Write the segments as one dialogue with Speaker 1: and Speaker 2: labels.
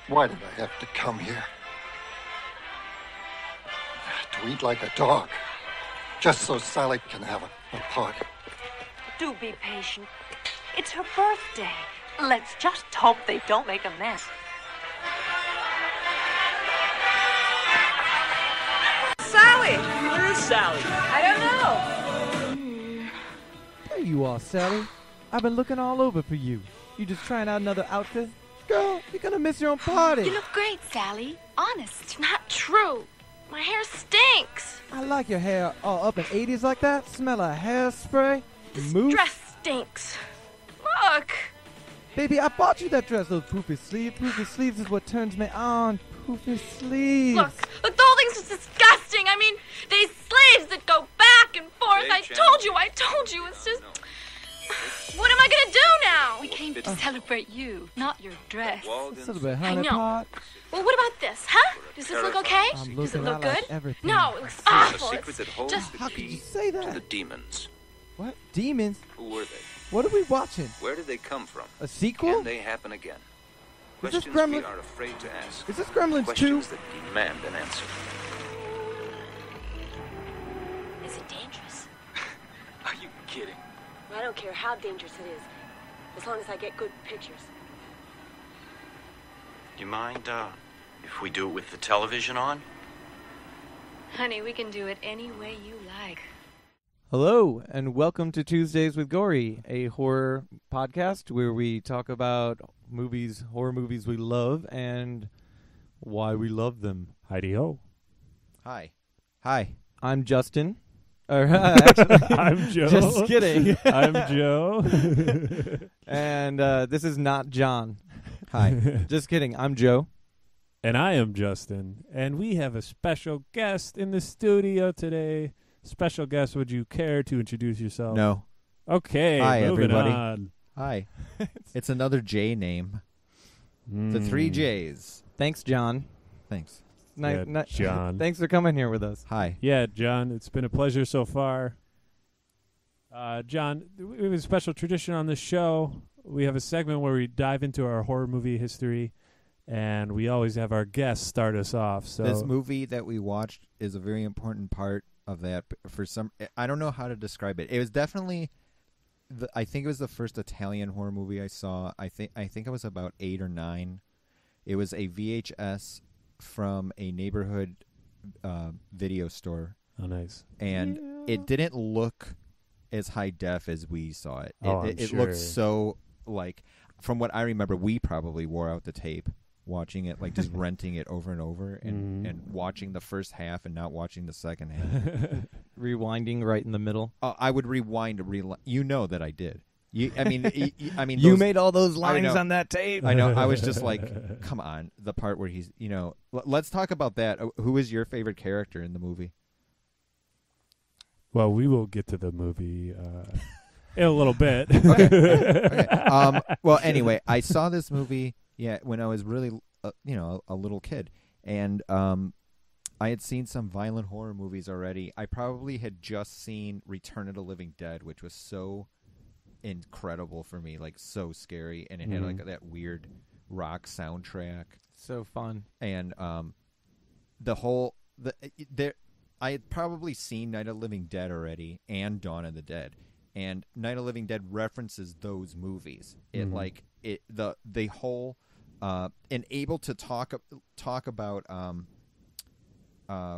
Speaker 1: Why did I have to come here? To eat like a dog, just so Sally can have a party.
Speaker 2: Do be patient. It's her birthday. Let's just hope they don't make a mess.
Speaker 3: Sally!
Speaker 4: Where is Sally?
Speaker 3: I don't know.
Speaker 5: There you are, Sally. I've been looking all over for you. You just trying out another outfit? Girl, you're gonna miss your own party.
Speaker 6: You look great, Sally. Honest. It's not true. My hair stinks.
Speaker 5: I like your hair all up in 80s like that. Smell of hairspray.
Speaker 6: This
Speaker 5: Mousse.
Speaker 6: dress stinks. Look.
Speaker 5: Baby, I bought you that dress. Those poofy sleeves. Poofy sleeves is what turns me on. Poofy sleeves.
Speaker 6: Look, the whole thing's just disgusting. I mean, these sleeves that go back and forth. I told you. It's just... What am I gonna do now? We came to celebrate you, not your dress.
Speaker 5: Celebrate honey pot.
Speaker 6: Well, what about this, huh? Does this look okay?
Speaker 5: I'm
Speaker 6: Does it
Speaker 5: looking
Speaker 6: look
Speaker 5: out
Speaker 6: good?
Speaker 5: like everything.
Speaker 6: No, it looks
Speaker 4: A
Speaker 6: awful.
Speaker 4: secret that holds
Speaker 6: just...
Speaker 4: the
Speaker 5: How could you
Speaker 4: key
Speaker 5: say
Speaker 4: to the
Speaker 5: that?
Speaker 4: demons.
Speaker 5: What? Demons?
Speaker 4: Who were they?
Speaker 5: What are we watching?
Speaker 4: Where did they come from?
Speaker 5: A sequel?
Speaker 4: Can they happen again?
Speaker 5: Is this
Speaker 4: Questions we
Speaker 5: Gremlin-
Speaker 4: are afraid to ask.
Speaker 5: Is this Gremlins 2?
Speaker 4: Questions that demand an answer.
Speaker 7: Is it dangerous?
Speaker 4: Are you kidding?
Speaker 7: I don't care how dangerous it is, as long as I get good pictures.
Speaker 8: You mind, if we do it with the television on?
Speaker 6: Honey, we can do it any way you like.
Speaker 5: Hello, and welcome to Tuesdays with Gory, a horror podcast where we talk about movies, horror movies we love, and why we love them.
Speaker 9: Heidi-ho.
Speaker 10: Hi.
Speaker 5: I'm Justin. Actually,
Speaker 9: I'm Joe.
Speaker 5: Just kidding.
Speaker 9: I'm Joe.
Speaker 5: And this is not John.
Speaker 10: Hi.
Speaker 5: Just kidding. I'm Joe.
Speaker 9: And I am Justin. And we have a special guest in the studio today. Special guest, would you care to introduce yourself?
Speaker 10: No.
Speaker 9: Okay.
Speaker 10: Hi,
Speaker 9: moving
Speaker 10: everybody.
Speaker 9: on.
Speaker 10: Hi. It's another J name. The 3 J's.
Speaker 5: Thanks, John.
Speaker 10: Thanks.
Speaker 9: John.
Speaker 5: Thanks for coming here with us.
Speaker 10: Hi.
Speaker 9: Yeah, John, it's been a pleasure so far. John, we have a special tradition on this show. We have a segment where we dive into our horror movie history, and we always have our guests start us off. So
Speaker 10: This movie that we watched is a very important part of that. I don't know how to describe it. It was definitely, I think it was the first Italian horror movie I saw. I think I was about 8 or 9. It was a VHS from a neighborhood video store.
Speaker 9: Oh, nice.
Speaker 10: And it didn't look as high def as we saw it. It
Speaker 9: sure.
Speaker 10: looked so, like, from what I remember, we probably wore out the tape watching it, like just renting it over and over and watching the first half and not watching the second half.
Speaker 5: Rewinding right in the middle.
Speaker 10: I would rewind. You know that I did. You
Speaker 5: made all those lines on that tape.
Speaker 10: I know. I was just like, come on, the part where he's, let's talk about that. Who is your favorite character in the movie?
Speaker 9: Well, we will get to the movie in a little bit.
Speaker 10: Okay. Well, anyway, I saw this movie, when I was really, a little kid, and I had seen some violent horror movies already. I probably had just seen Return of the Living Dead, which was so incredible for me, like so scary, and it had like that weird rock soundtrack.
Speaker 5: So fun.
Speaker 10: And I had probably seen Night of the Living Dead already and Dawn of the Dead, and Night of the Living Dead references those movies. The whole and able to talk about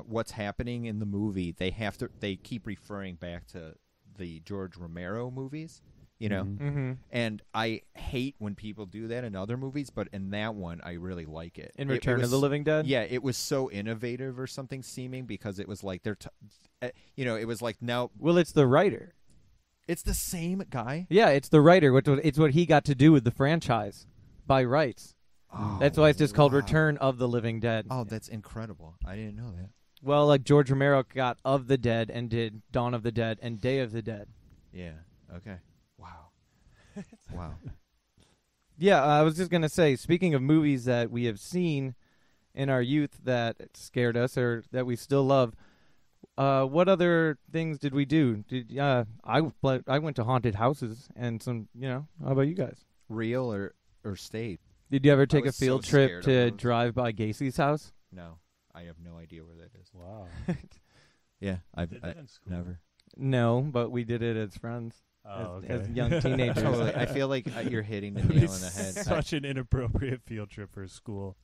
Speaker 10: what's happening in the movie. They keep referring back to the George Romero movies. And I hate when people do that in other movies, but in that one, I really like it.
Speaker 5: In Return of the Living Dead?
Speaker 10: Yeah, it was so innovative or something seeming, because it was like it was like now...
Speaker 5: Well, it's the writer.
Speaker 10: It's the same guy?
Speaker 5: Yeah, it's the writer. It's what he got to do with the franchise by rights.
Speaker 10: Oh,
Speaker 5: that's why it's just called Return of the Living Dead.
Speaker 10: Oh, that's incredible. I didn't know that.
Speaker 5: Well, like George Romero got Of the Dead and did Dawn of the Dead and Day of the Dead.
Speaker 10: Yeah, okay. Wow.
Speaker 5: Yeah, I was just going to say, speaking of movies that we have seen in our youth that scared us or that we still love, what other things did we do? I went to haunted houses and some, how about you guys?
Speaker 10: Real or state?
Speaker 5: Did you ever take a
Speaker 10: was so
Speaker 5: field trip
Speaker 10: scared
Speaker 5: to
Speaker 10: of those.
Speaker 5: drive by Gacy's house?
Speaker 10: No, I have no idea where that is.
Speaker 9: Wow.
Speaker 10: Yeah, I've
Speaker 9: Did that in school?
Speaker 10: never.
Speaker 5: No, but we did it as friends.
Speaker 9: Oh,
Speaker 5: as
Speaker 9: okay.
Speaker 5: young teenagers.
Speaker 10: Totally. I feel like you're hitting the
Speaker 9: That'd be
Speaker 10: nail on the head.
Speaker 9: Such an inappropriate field trip for school.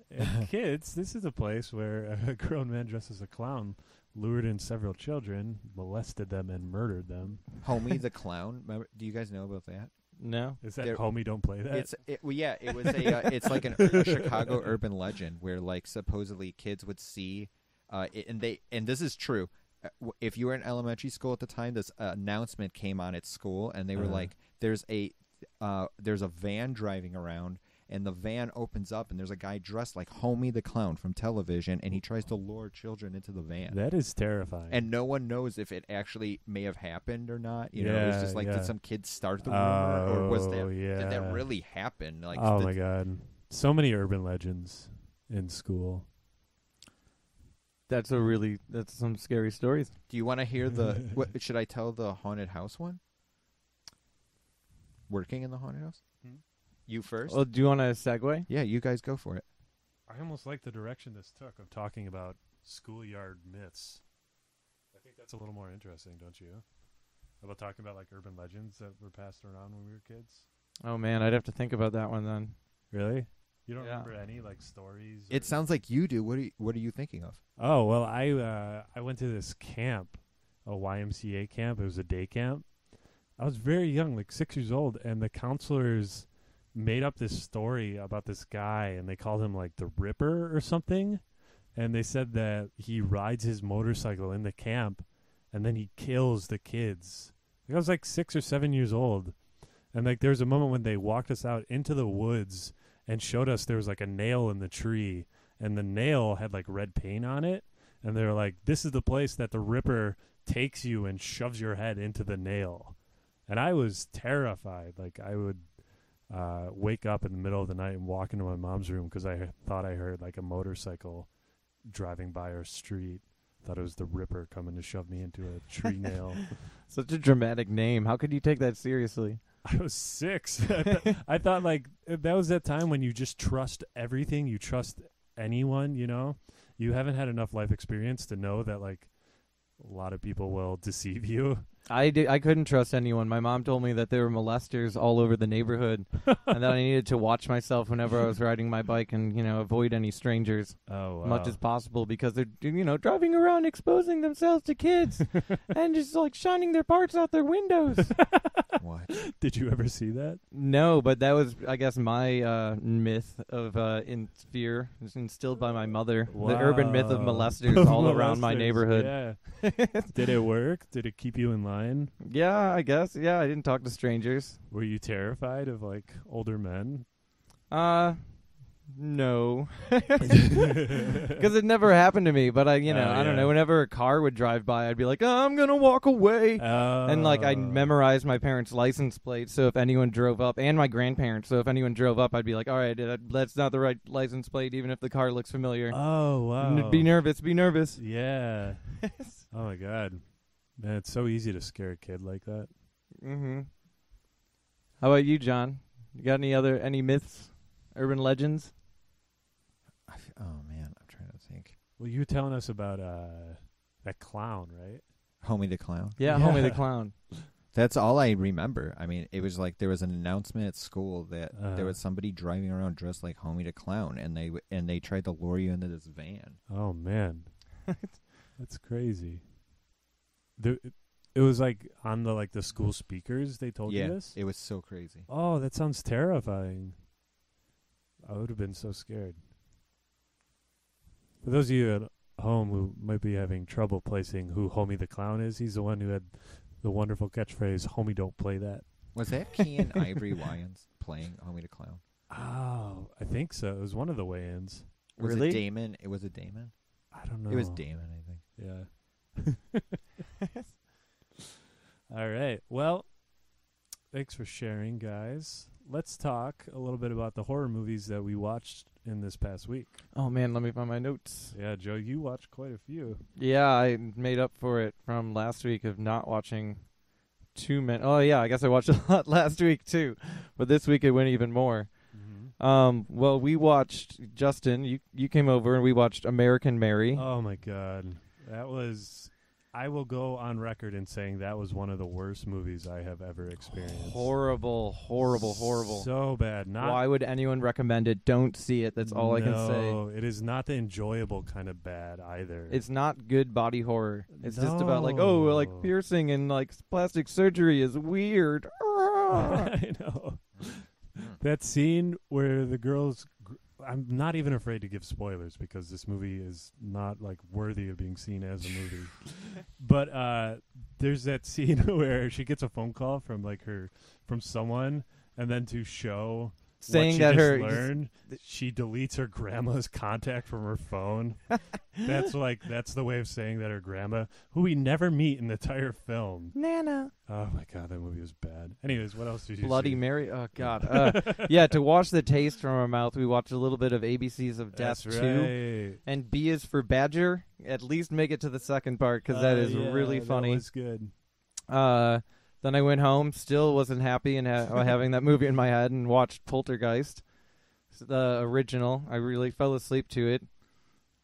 Speaker 9: And kids, this is a place where a grown man dressed as a clown lured in several children, molested them, and murdered them.
Speaker 10: Homie the Clown. Remember, do you guys know about that?
Speaker 5: No.
Speaker 9: Is that
Speaker 10: There-
Speaker 9: Homie Don't Play That?
Speaker 10: Well, yeah, it was a. It's like a Chicago urban legend where, like, supposedly kids would see, and this is true. If you were in elementary school at the time, this announcement came on at school, and they were like, "There's a van driving around." And the van opens up, and there's a guy dressed like Homie the Clown from television, and he tries to lure children into the van.
Speaker 9: That is terrifying.
Speaker 10: And no one knows if it actually may have happened or not. You know, it's just like, did some kid start the rumor, or was that did that really happen? Like,
Speaker 9: oh my God, so many urban legends in school.
Speaker 5: That's some scary stories.
Speaker 10: Do you want to hear what should I tell the haunted house one? Working in the haunted house? You first?
Speaker 5: Well, do you want to segue?
Speaker 10: Yeah, you guys go for it.
Speaker 9: I almost like the direction this took of talking about schoolyard myths. I think that's a little more interesting, don't you? About talking about like urban legends that were passed around when we were kids.
Speaker 5: Oh man, I'd have to think about that one then.
Speaker 9: Really? You don't remember any like stories?
Speaker 10: It sounds like you do. What are you thinking of?
Speaker 9: Oh well, I went to this camp, a YMCA camp. It was a day camp. I was very young, like 6 years old, and the counselors made up this story about this guy, and they called him like the Ripper or something. And they said that he rides his motorcycle in the camp, and then he kills the kids. Like, I was like 6 or 7 years old, and like there was a moment when they walked us out into the woods and showed us there was like a nail in the tree, and the nail had like red paint on it, and they were like, "This is the place that the Ripper takes you and shoves your head into the nail." And I was terrified. Like I would wake up in the middle of the night and walk into my mom's room because I thought I heard like a motorcycle driving by our street. Thought it was the Ripper coming to shove me into a tree nail.
Speaker 5: Such a dramatic name. How could you take that seriously?
Speaker 9: I was 6. I thought like that was that time when you just trust everything. You trust anyone, you know? You haven't had enough life experience to know that like a lot of people will deceive you.
Speaker 5: I couldn't trust anyone. My mom told me that there were molesters all over the neighborhood and that I needed to watch myself whenever I was riding my bike and, avoid any strangers as much as possible because they're, driving around exposing themselves to kids and just like shining their parts out their windows.
Speaker 10: What?
Speaker 9: Did you ever see that?
Speaker 5: No, but that was, I guess, my myth of fear. It was instilled by my mother.
Speaker 9: Wow.
Speaker 5: The urban myth of molesters all around my neighborhood.
Speaker 9: Yeah. Did it work? Did it keep you in line?
Speaker 5: Yeah, I guess. Yeah, I didn't talk to strangers.
Speaker 9: Were you terrified of like older men?
Speaker 5: No, because it never happened to me. But I don't know. Whenever a car would drive by, I'd be like, "Oh, I'm gonna walk away," and like I memorized my parents' license plate. So if anyone drove up, and my grandparents, so if anyone drove up, I'd be like, "All right, that's not the right license plate, even if the car looks familiar."
Speaker 9: Oh wow!
Speaker 5: Be nervous. Be nervous.
Speaker 9: Yeah. Oh my God, man, it's so easy to scare a kid like that.
Speaker 5: Mm-hmm. How about you, John? You got any myths, urban legends?
Speaker 10: Oh man, I'm trying to think.
Speaker 9: Well, you were telling us about that clown, right?
Speaker 10: Homie the Clown.
Speaker 5: Yeah, Homie the Clown.
Speaker 10: That's all I remember. I mean, it was like there was an announcement at school that there was somebody driving around dressed like Homie the Clown, and they tried to lure you into this van.
Speaker 9: Oh man, that's crazy. It was like on the school speakers. They told you this.
Speaker 10: It was so crazy.
Speaker 9: Oh, that sounds terrifying. I would have been so scared. For those of you at home who might be having trouble placing who Homie the Clown is, he's the one who had the wonderful catchphrase, "Homie, don't play that."
Speaker 10: Was that Kean Ivory Wyans playing Homie the Clown?
Speaker 9: Oh, I think so. It was one of the weigh-ins.
Speaker 10: Was
Speaker 5: really?
Speaker 10: it Damon? It was a Damon?
Speaker 9: I don't know.
Speaker 10: It was Damon, I think.
Speaker 9: Yeah. All right. Well, thanks for sharing, guys. Let's talk a little bit about the horror movies that we watched in this past week.
Speaker 5: Oh, man, let me find my notes.
Speaker 9: Yeah, Joe, you watched quite a few.
Speaker 5: Yeah, I made up for it from last week of not watching too many. Oh, yeah, I guess I watched a lot last week, too. But this week it went even more.
Speaker 9: Mm-hmm.
Speaker 5: Well, we watched, Justin, you came over and we watched American Mary.
Speaker 9: Oh, my God. That was... I will go on record in saying that was one of the worst movies I have ever experienced.
Speaker 5: Horrible.
Speaker 9: So bad.
Speaker 5: Why would anyone recommend it? Don't see it. That's all I can say.
Speaker 9: No, it is not the enjoyable kind of bad either.
Speaker 5: It's not good body horror. It's just about like piercing and like plastic surgery is weird.
Speaker 9: I know. That scene where the girls... I'm not even afraid to give spoilers because this movie is not like worthy of being seen as a movie. But there's that scene where she gets a phone call from from someone, and then to show
Speaker 5: saying
Speaker 9: what she
Speaker 5: that
Speaker 9: just learned, she deletes her grandma's contact from her phone. That's the way of saying that her grandma, who we never meet in the entire film.
Speaker 5: Nana.
Speaker 9: Oh my God, that movie was bad. Anyways, what else did you
Speaker 5: Bloody
Speaker 9: see?
Speaker 5: Mary? Oh, God. Yeah, to wash the taste from our mouth, we watched a little bit of ABCs of Death 2. And B is for Badger. At least make it to the second part, because that is really funny.
Speaker 9: That was good.
Speaker 5: Then I went home, still wasn't happy and having that movie in my head, and watched Poltergeist, the original. I really fell asleep to it,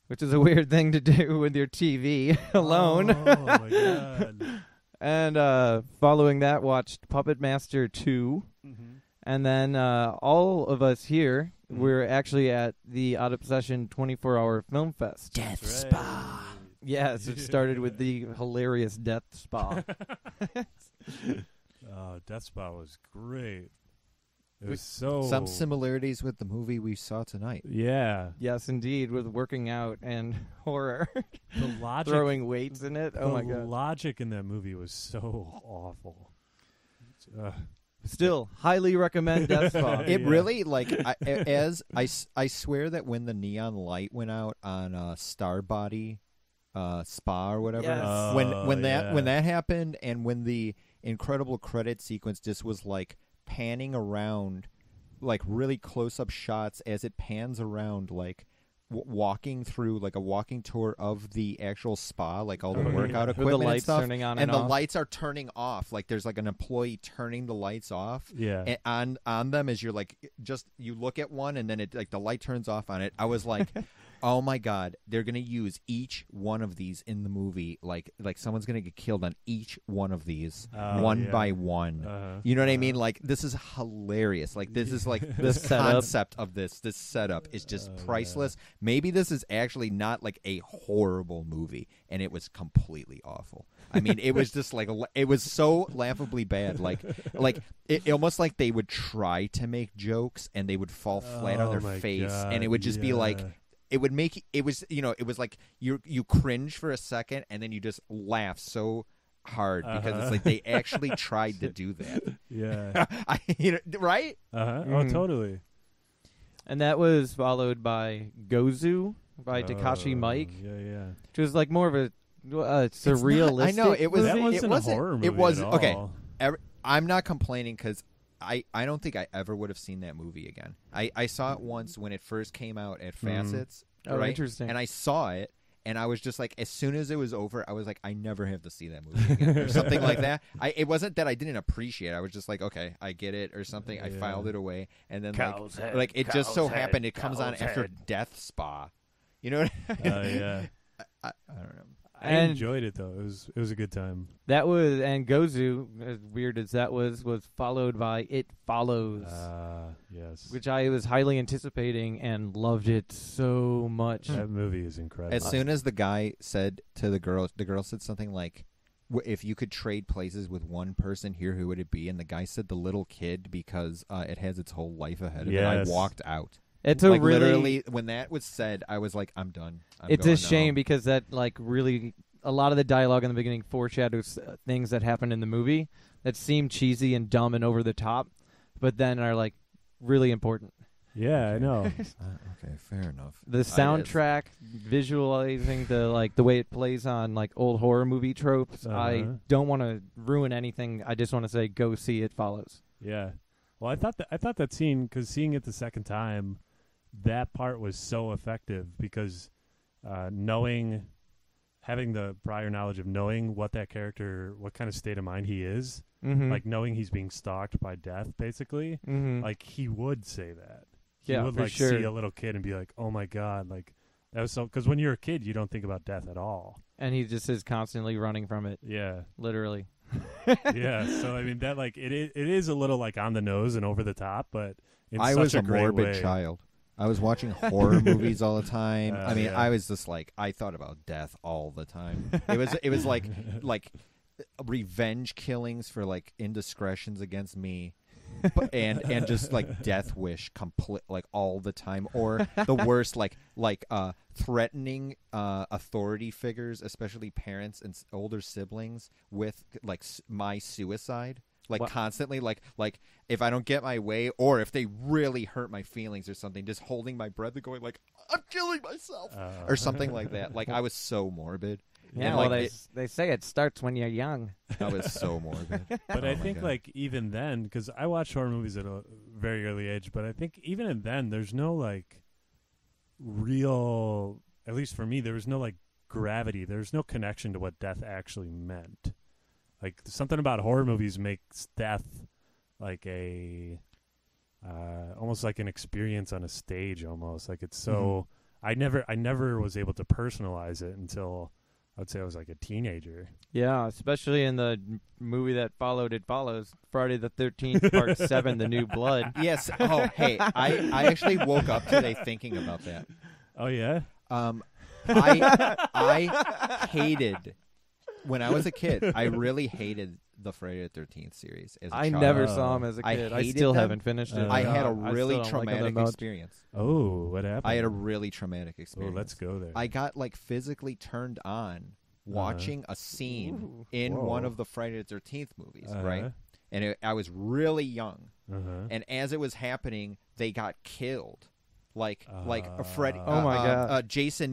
Speaker 5: which is a weird thing to do with your TV alone.
Speaker 9: Oh, my God.
Speaker 5: And following that, watched Puppet Master 2.
Speaker 9: Mm-hmm.
Speaker 5: And then all of us here, we're actually at the Out of Possession 24-hour Film Fest.
Speaker 10: Death Spa.
Speaker 5: Yes, it started with the hilarious Death Spa.
Speaker 9: Death Spa was great. It was so...
Speaker 10: Some similarities with the movie we saw tonight.
Speaker 9: Yeah.
Speaker 5: Yes, indeed, with working out and horror.
Speaker 9: The logic...
Speaker 5: Throwing weights in it. Oh, my God.
Speaker 9: The logic in that movie was so awful.
Speaker 5: Still, highly recommend Death Spa.
Speaker 10: It really, I swear that when the neon light went out on Star Body Spa or whatever,
Speaker 5: yes.
Speaker 10: when that happened, and when the incredible credit sequence just was like panning around, like really close-up shots as it pans around, like walking through like a walking tour of the actual spa, like all the workout equipment
Speaker 5: the lights
Speaker 10: and stuff,
Speaker 5: turning on
Speaker 10: and
Speaker 5: and
Speaker 10: the
Speaker 5: off.
Speaker 10: lights are turning off. Like there's like an employee turning the lights off.
Speaker 9: Yeah.
Speaker 10: And on them as you're like, just you look at one and then it like the light turns off on it. I was like, oh my God, they're gonna use each one of these in the movie. Like someone's gonna get killed on each one of these, one by one. You know what I mean? Like this is hilarious. Like this is like this concept of this setup is just priceless. Maybe this is actually not like a horrible movie, and it was completely awful. I mean, it was just like it was so laughably bad. Like it almost like they would try to make jokes and they would fall flat on their face, and it would just be like. It would make it was like you cringe for a second and then you just laugh so hard because it's like they actually tried to do that.
Speaker 9: Yeah,
Speaker 10: right?
Speaker 9: Oh, totally.
Speaker 5: And that was followed by Gozu by Takashi Mike.
Speaker 9: Yeah.
Speaker 5: Which was like more of a surrealistic.
Speaker 10: I know it was.
Speaker 9: That wasn't
Speaker 10: it wasn't
Speaker 9: a horror movie.
Speaker 10: It was
Speaker 9: at
Speaker 10: okay.
Speaker 9: all.
Speaker 10: I'm not complaining because I don't think I ever would have seen that movie again. I saw it once when it first came out at Facets.
Speaker 5: Oh,
Speaker 10: right?
Speaker 5: interesting.
Speaker 10: And I saw it, and I was just like, as soon as it was over, I was like, I never have to see that movie again, or something like that. It wasn't that I didn't appreciate it. I was just like, okay, I get it, or something. I filed it away, and then it just so happened it comes on after Death Spa. You know what I mean?
Speaker 9: Yeah.
Speaker 10: I don't know.
Speaker 9: I enjoyed it though. It was a good time.
Speaker 5: That was and Gozu, as weird as that was followed by It Follows.
Speaker 9: Yes.
Speaker 5: Which I was highly anticipating and loved it so much.
Speaker 9: That movie is incredible.
Speaker 10: As soon as the guy said to the girl said something like, if you could trade places with one person here, who would it be? And the guy said the little kid because it has its whole life ahead of it. I walked out.
Speaker 5: It's
Speaker 10: like literally when that was said, I was like, I'm done.
Speaker 5: It's a shame because that like really a lot of the dialogue in the beginning foreshadows things that happen in the movie that seem cheesy and dumb and over the top, but then are like really important.
Speaker 9: Yeah, I know.
Speaker 10: Okay, fair enough.
Speaker 5: The soundtrack, visualizing the way it plays on like old horror movie tropes. I don't want to ruin anything. I just want to say, go see It Follows.
Speaker 9: Yeah. Well, I thought that scene, because seeing it the second time, that part was so effective because having the prior knowledge of knowing what that character, what kind of state of mind he is, like knowing he's being stalked by death, basically, like he would say that.
Speaker 5: Yeah,
Speaker 9: you would
Speaker 5: for
Speaker 9: like
Speaker 5: sure.
Speaker 9: see a little kid and be like, "Oh my god!" Like that was so. Because when you're a kid, you don't think about death at all.
Speaker 5: And he just is constantly running from it.
Speaker 9: Yeah,
Speaker 5: literally.
Speaker 9: yeah. So I mean, that like it is a little like on the nose and over the top, but in
Speaker 10: I
Speaker 9: such
Speaker 10: was a
Speaker 9: great
Speaker 10: morbid
Speaker 9: way.
Speaker 10: child. I was watching horror movies all the time. I mean,
Speaker 9: yeah.
Speaker 10: I was just like, I thought about death all the time. It was like revenge killings for like indiscretions against me, and just like death wish like all the time, or the worst like threatening authority figures, especially parents and older siblings, with like my suicide. Like
Speaker 5: what?
Speaker 10: Constantly, like if I don't get my way, or if they really hurt my feelings or something, just holding my breath and going like, I'm killing myself, or something like that. Like I was so morbid.
Speaker 5: Yeah,
Speaker 10: and,
Speaker 5: well,
Speaker 10: like,
Speaker 5: they say it starts when you're young.
Speaker 10: I was so morbid.
Speaker 9: But
Speaker 10: Oh
Speaker 9: I
Speaker 10: my
Speaker 9: think
Speaker 10: God.
Speaker 9: like even then, because I watched horror movies at a very early age, but I think even then, there's no like real, at least for me, there was no like gravity. There's no connection to what death actually meant. Like something about horror movies makes death like a almost like an experience on a stage. Almost like it's so. I never was able to personalize it until I'd say I was like a teenager.
Speaker 5: Yeah, especially in the movie that followed. It follows Friday the 13th, Part 7, The New Blood.
Speaker 10: Yes. Oh, hey, I actually woke up today thinking about that.
Speaker 9: Oh yeah.
Speaker 10: I hated when I was a kid. I really hated the Friday the 13th series. As a
Speaker 5: I
Speaker 10: child.
Speaker 5: never saw him as a kid. I
Speaker 10: hated
Speaker 5: still
Speaker 10: them.
Speaker 5: haven't finished it.
Speaker 10: I had a
Speaker 5: I
Speaker 10: really
Speaker 5: still don't like them
Speaker 10: traumatic
Speaker 5: that much.
Speaker 10: experience.
Speaker 9: Oh, what happened?
Speaker 10: I had a really traumatic
Speaker 9: Oh,
Speaker 10: experience.
Speaker 9: let's go there.
Speaker 10: I got like physically turned on watching a scene in
Speaker 9: Whoa.
Speaker 10: one of the Friday the 13th movies, right?
Speaker 9: Uh-huh.
Speaker 10: And I was really young.
Speaker 9: Uh-huh.
Speaker 10: And as it was happening, they got killed. Like Freddy.
Speaker 5: Oh my God.
Speaker 10: Jason,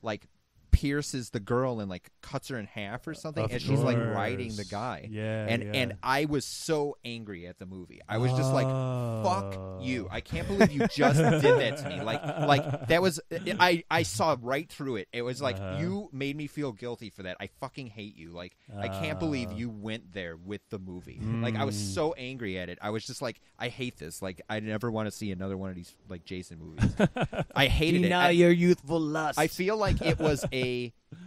Speaker 10: like pierces the girl and like cuts her in half or something,
Speaker 9: Of
Speaker 10: and she's like
Speaker 9: course.
Speaker 10: riding the guy.
Speaker 9: Yeah,
Speaker 10: and I was so angry at the movie. I was just like, "Fuck you! I can't believe you just did that to me." Like that was I saw right through it. It was like you made me feel guilty for that. I fucking hate you. Like I can't believe you went there with the movie. Like I was so angry at it. I was just like, I hate this. Like I never want to see another one of these like Jason movies. I hated it.
Speaker 5: Your youthful lust.
Speaker 10: I feel like it was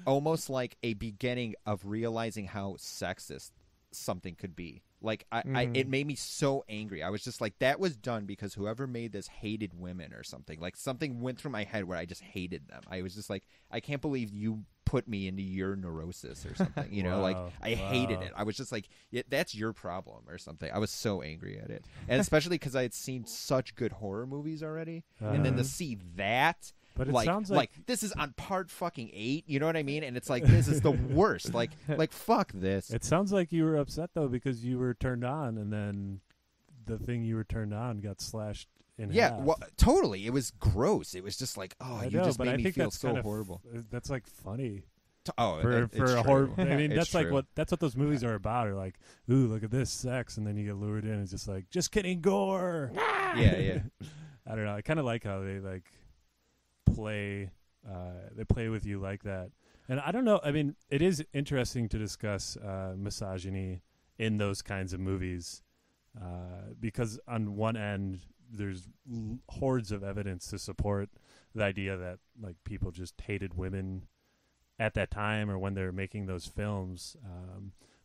Speaker 10: almost like a beginning of realizing how sexist something could be. Like it made me so angry. I was just like, that was done because whoever made this hated women or something. Like something went through my head where I just hated them. I was just like, I can't believe you put me into your neurosis or something. You know, like I hated it. I was just like, yeah, that's your problem or something. I was so angry at it, and especially because I had seen such good horror movies already, and then to see that.
Speaker 9: But it
Speaker 10: like,
Speaker 9: sounds like
Speaker 10: this is on part fucking 8, you know what I mean? And it's like, this is the worst. Like fuck this.
Speaker 9: it sounds like you were upset though because you were turned on, and then the thing you were turned on got slashed in half.
Speaker 10: Well, totally. It was gross. It was just like,
Speaker 9: I
Speaker 10: you
Speaker 9: know,
Speaker 10: just
Speaker 9: but
Speaker 10: made
Speaker 9: I
Speaker 10: me
Speaker 9: think
Speaker 10: feel
Speaker 9: that's
Speaker 10: so
Speaker 9: kind of
Speaker 10: horrible.
Speaker 9: That's like funny.
Speaker 10: For
Speaker 9: For a horror. I mean,
Speaker 10: It's
Speaker 9: that's
Speaker 10: true.
Speaker 9: what those movies are about. Are like, ooh, look at this sex, and then you get lured in. It's just like, just kidding, gore.
Speaker 10: Yeah.
Speaker 9: I don't know. I kind of like how they like play. They play with you like that, and I don't know. I mean, it is interesting to discuss misogyny in those kinds of movies because on one end there's hordes of evidence to support the idea that like people just hated women at that time or when they're making those films,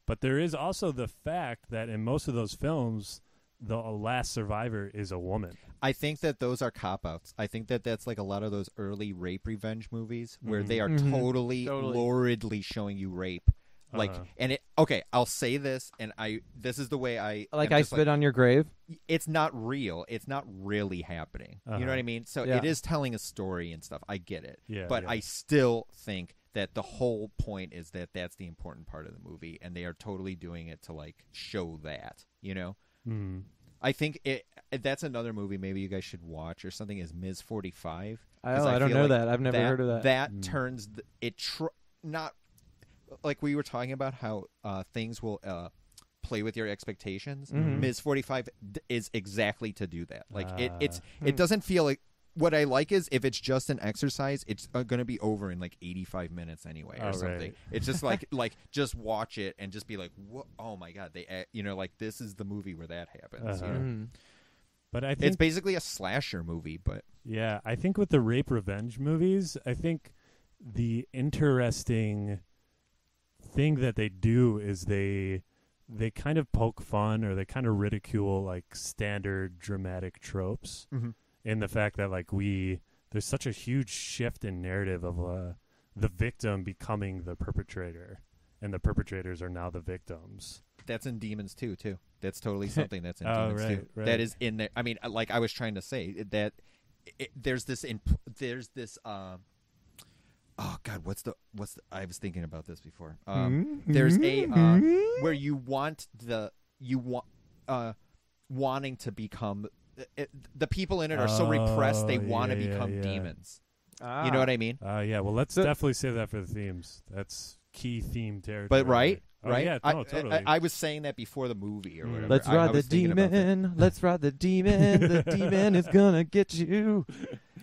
Speaker 9: but there is also the fact that in most of those films the last survivor is a woman.
Speaker 10: I think that those are cop-outs. I think that that's like a lot of those early rape revenge movies where they are totally luridly showing you rape. Like, and it, okay, I'll say this, and this is the way I
Speaker 5: spit on your grave.
Speaker 10: It's not real. It's not really happening. You know what I mean? So it is telling a story and stuff. I get it. But I still think that the whole point is that that's the important part of the movie, and they are totally doing it to like show that, you know? I think that's another movie maybe you guys should watch or something is Ms. 45.
Speaker 5: I don't know
Speaker 10: like
Speaker 5: that. I've never heard of that.
Speaker 10: That turns not like we were talking about how things will play with your expectations. Ms. 45 is exactly to do that. Like it doesn't feel like. What I like is if it's just an exercise, it's going to be over in like 85 minutes anyway or something.
Speaker 9: Right.
Speaker 10: It's just like just watch it and just be like, oh my God, they like this is the movie where that happens. You know?
Speaker 9: But I think
Speaker 10: it's basically a slasher movie. But
Speaker 9: yeah, I think with the rape revenge movies, I think the interesting thing that they do is they kind of poke fun or they kind of ridicule like standard dramatic tropes in the fact that like there's such a huge shift in narrative of the victim becoming the perpetrator and the perpetrators are now the victims.
Speaker 10: That's in Demons 2 too. That's totally something that's in
Speaker 9: Oh,
Speaker 10: Demons
Speaker 9: right,
Speaker 10: 2.
Speaker 9: right.
Speaker 10: That is in there. I mean, like I was trying to say that there's this oh God, what's the I was thinking about this before. There's a where you want wanting to become the people in it are so repressed they want to become demons. You know what I mean?
Speaker 9: Yeah, well, let's definitely save that for the themes. That's key theme territory.
Speaker 10: But right?
Speaker 9: Yeah, no, totally.
Speaker 10: I was saying that before the movie or whatever.
Speaker 5: Let's ride the demon. Let's ride the demon. The demon is gonna get you.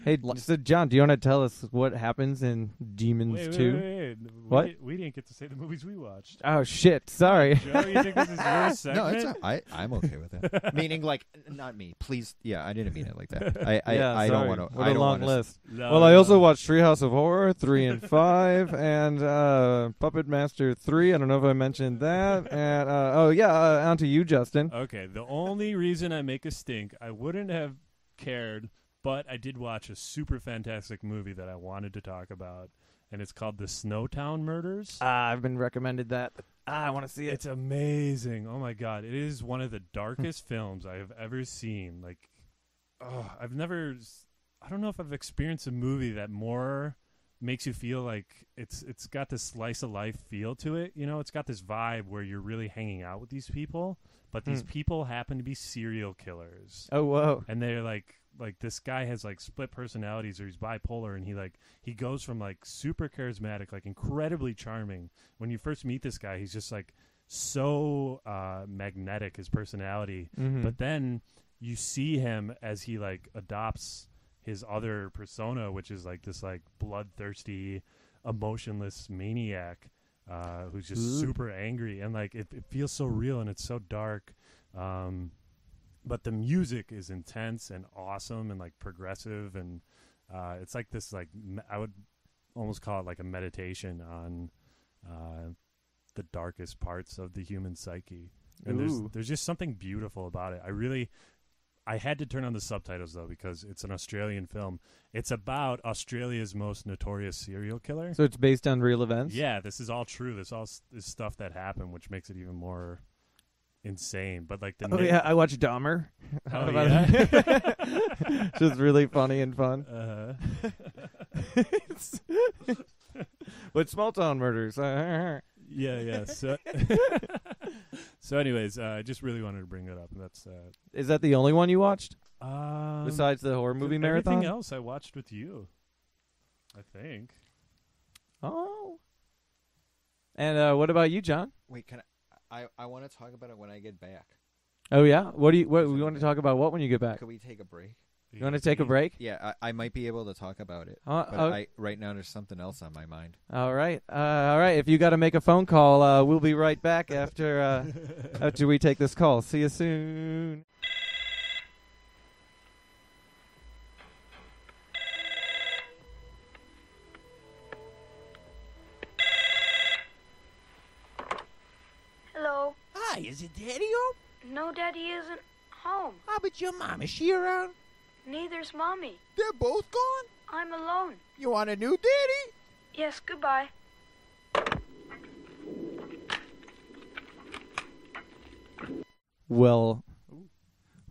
Speaker 5: Hey, so John, do you want to tell us what happens in Demons 2?
Speaker 9: Wait.
Speaker 5: What?
Speaker 9: We didn't get to say the movies we watched.
Speaker 5: Oh shit! Sorry.
Speaker 9: Joe, you think this is your segment?
Speaker 10: No, I'm okay with that. Meaning, like, not me. Please, yeah, I didn't mean it like that. I don't want to.
Speaker 5: What a long list.
Speaker 9: No,
Speaker 5: I also watched Treehouse of Horror 3 and 5, and Puppet Master 3. I don't know if I mentioned that. And on to you, Justin.
Speaker 9: Okay, the only reason I make a stink, I wouldn't have cared, but I did watch a super fantastic movie that I wanted to talk about, and it's called The Snowtown Murders.
Speaker 5: I've been recommended that. I want to see it.
Speaker 9: It's amazing. Oh my God. It is one of the darkest films I have ever seen. Like, I don't know if I've experienced a movie that more makes you feel like it's got this slice of life feel to it. You know, it's got this vibe where you're really hanging out with these people, but these people happen to be serial killers.
Speaker 5: Oh, whoa.
Speaker 9: And they're like this guy has like split personalities, or he's bipolar, and he goes from like super charismatic, like incredibly charming. When you first meet this guy, he's just like so magnetic, his personality. But then you see him as he like adopts his other persona, which is like this like bloodthirsty, emotionless maniac who's just super angry, and like it feels so real and it's so dark. But the music is intense and awesome and like progressive, and it's like this like I would almost call it like a meditation on the darkest parts of the human psyche. And there's just something beautiful about it. I had to turn on the subtitles though because it's an Australian film. It's about Australia's most notorious serial killer.
Speaker 5: So it's based on real events?
Speaker 9: Yeah, this is all true. This all is stuff that happened, which makes it even more insane. But like
Speaker 5: I watched Dahmer.
Speaker 9: Oh yeah,
Speaker 5: just really funny and fun. But small town murders.
Speaker 9: Yeah. So anyways, I just really wanted to bring that up. And that's
Speaker 5: is that the only one you watched? Besides the horror movie marathon?
Speaker 9: Everything else I watched with you, I think.
Speaker 5: Oh. And what about you, John?
Speaker 10: Wait, can I want to talk about it when I get back.
Speaker 5: Oh yeah? What we want to talk about what when you get back?
Speaker 10: Could we take a break?
Speaker 5: You want to take a break?
Speaker 10: Yeah, I might be able to talk about it. Right now there's something else on my mind.
Speaker 5: All right. If you got to make a phone call, we'll be right back after we take this call. See you soon.
Speaker 6: Hello?
Speaker 11: Hi, is it Daddy home?
Speaker 6: No, Daddy isn't home.
Speaker 11: How about your mom? Is she around?
Speaker 6: Neither's Mommy.
Speaker 11: They're both gone?
Speaker 6: I'm alone.
Speaker 11: You want a new daddy?
Speaker 6: Yes, goodbye.
Speaker 5: Well,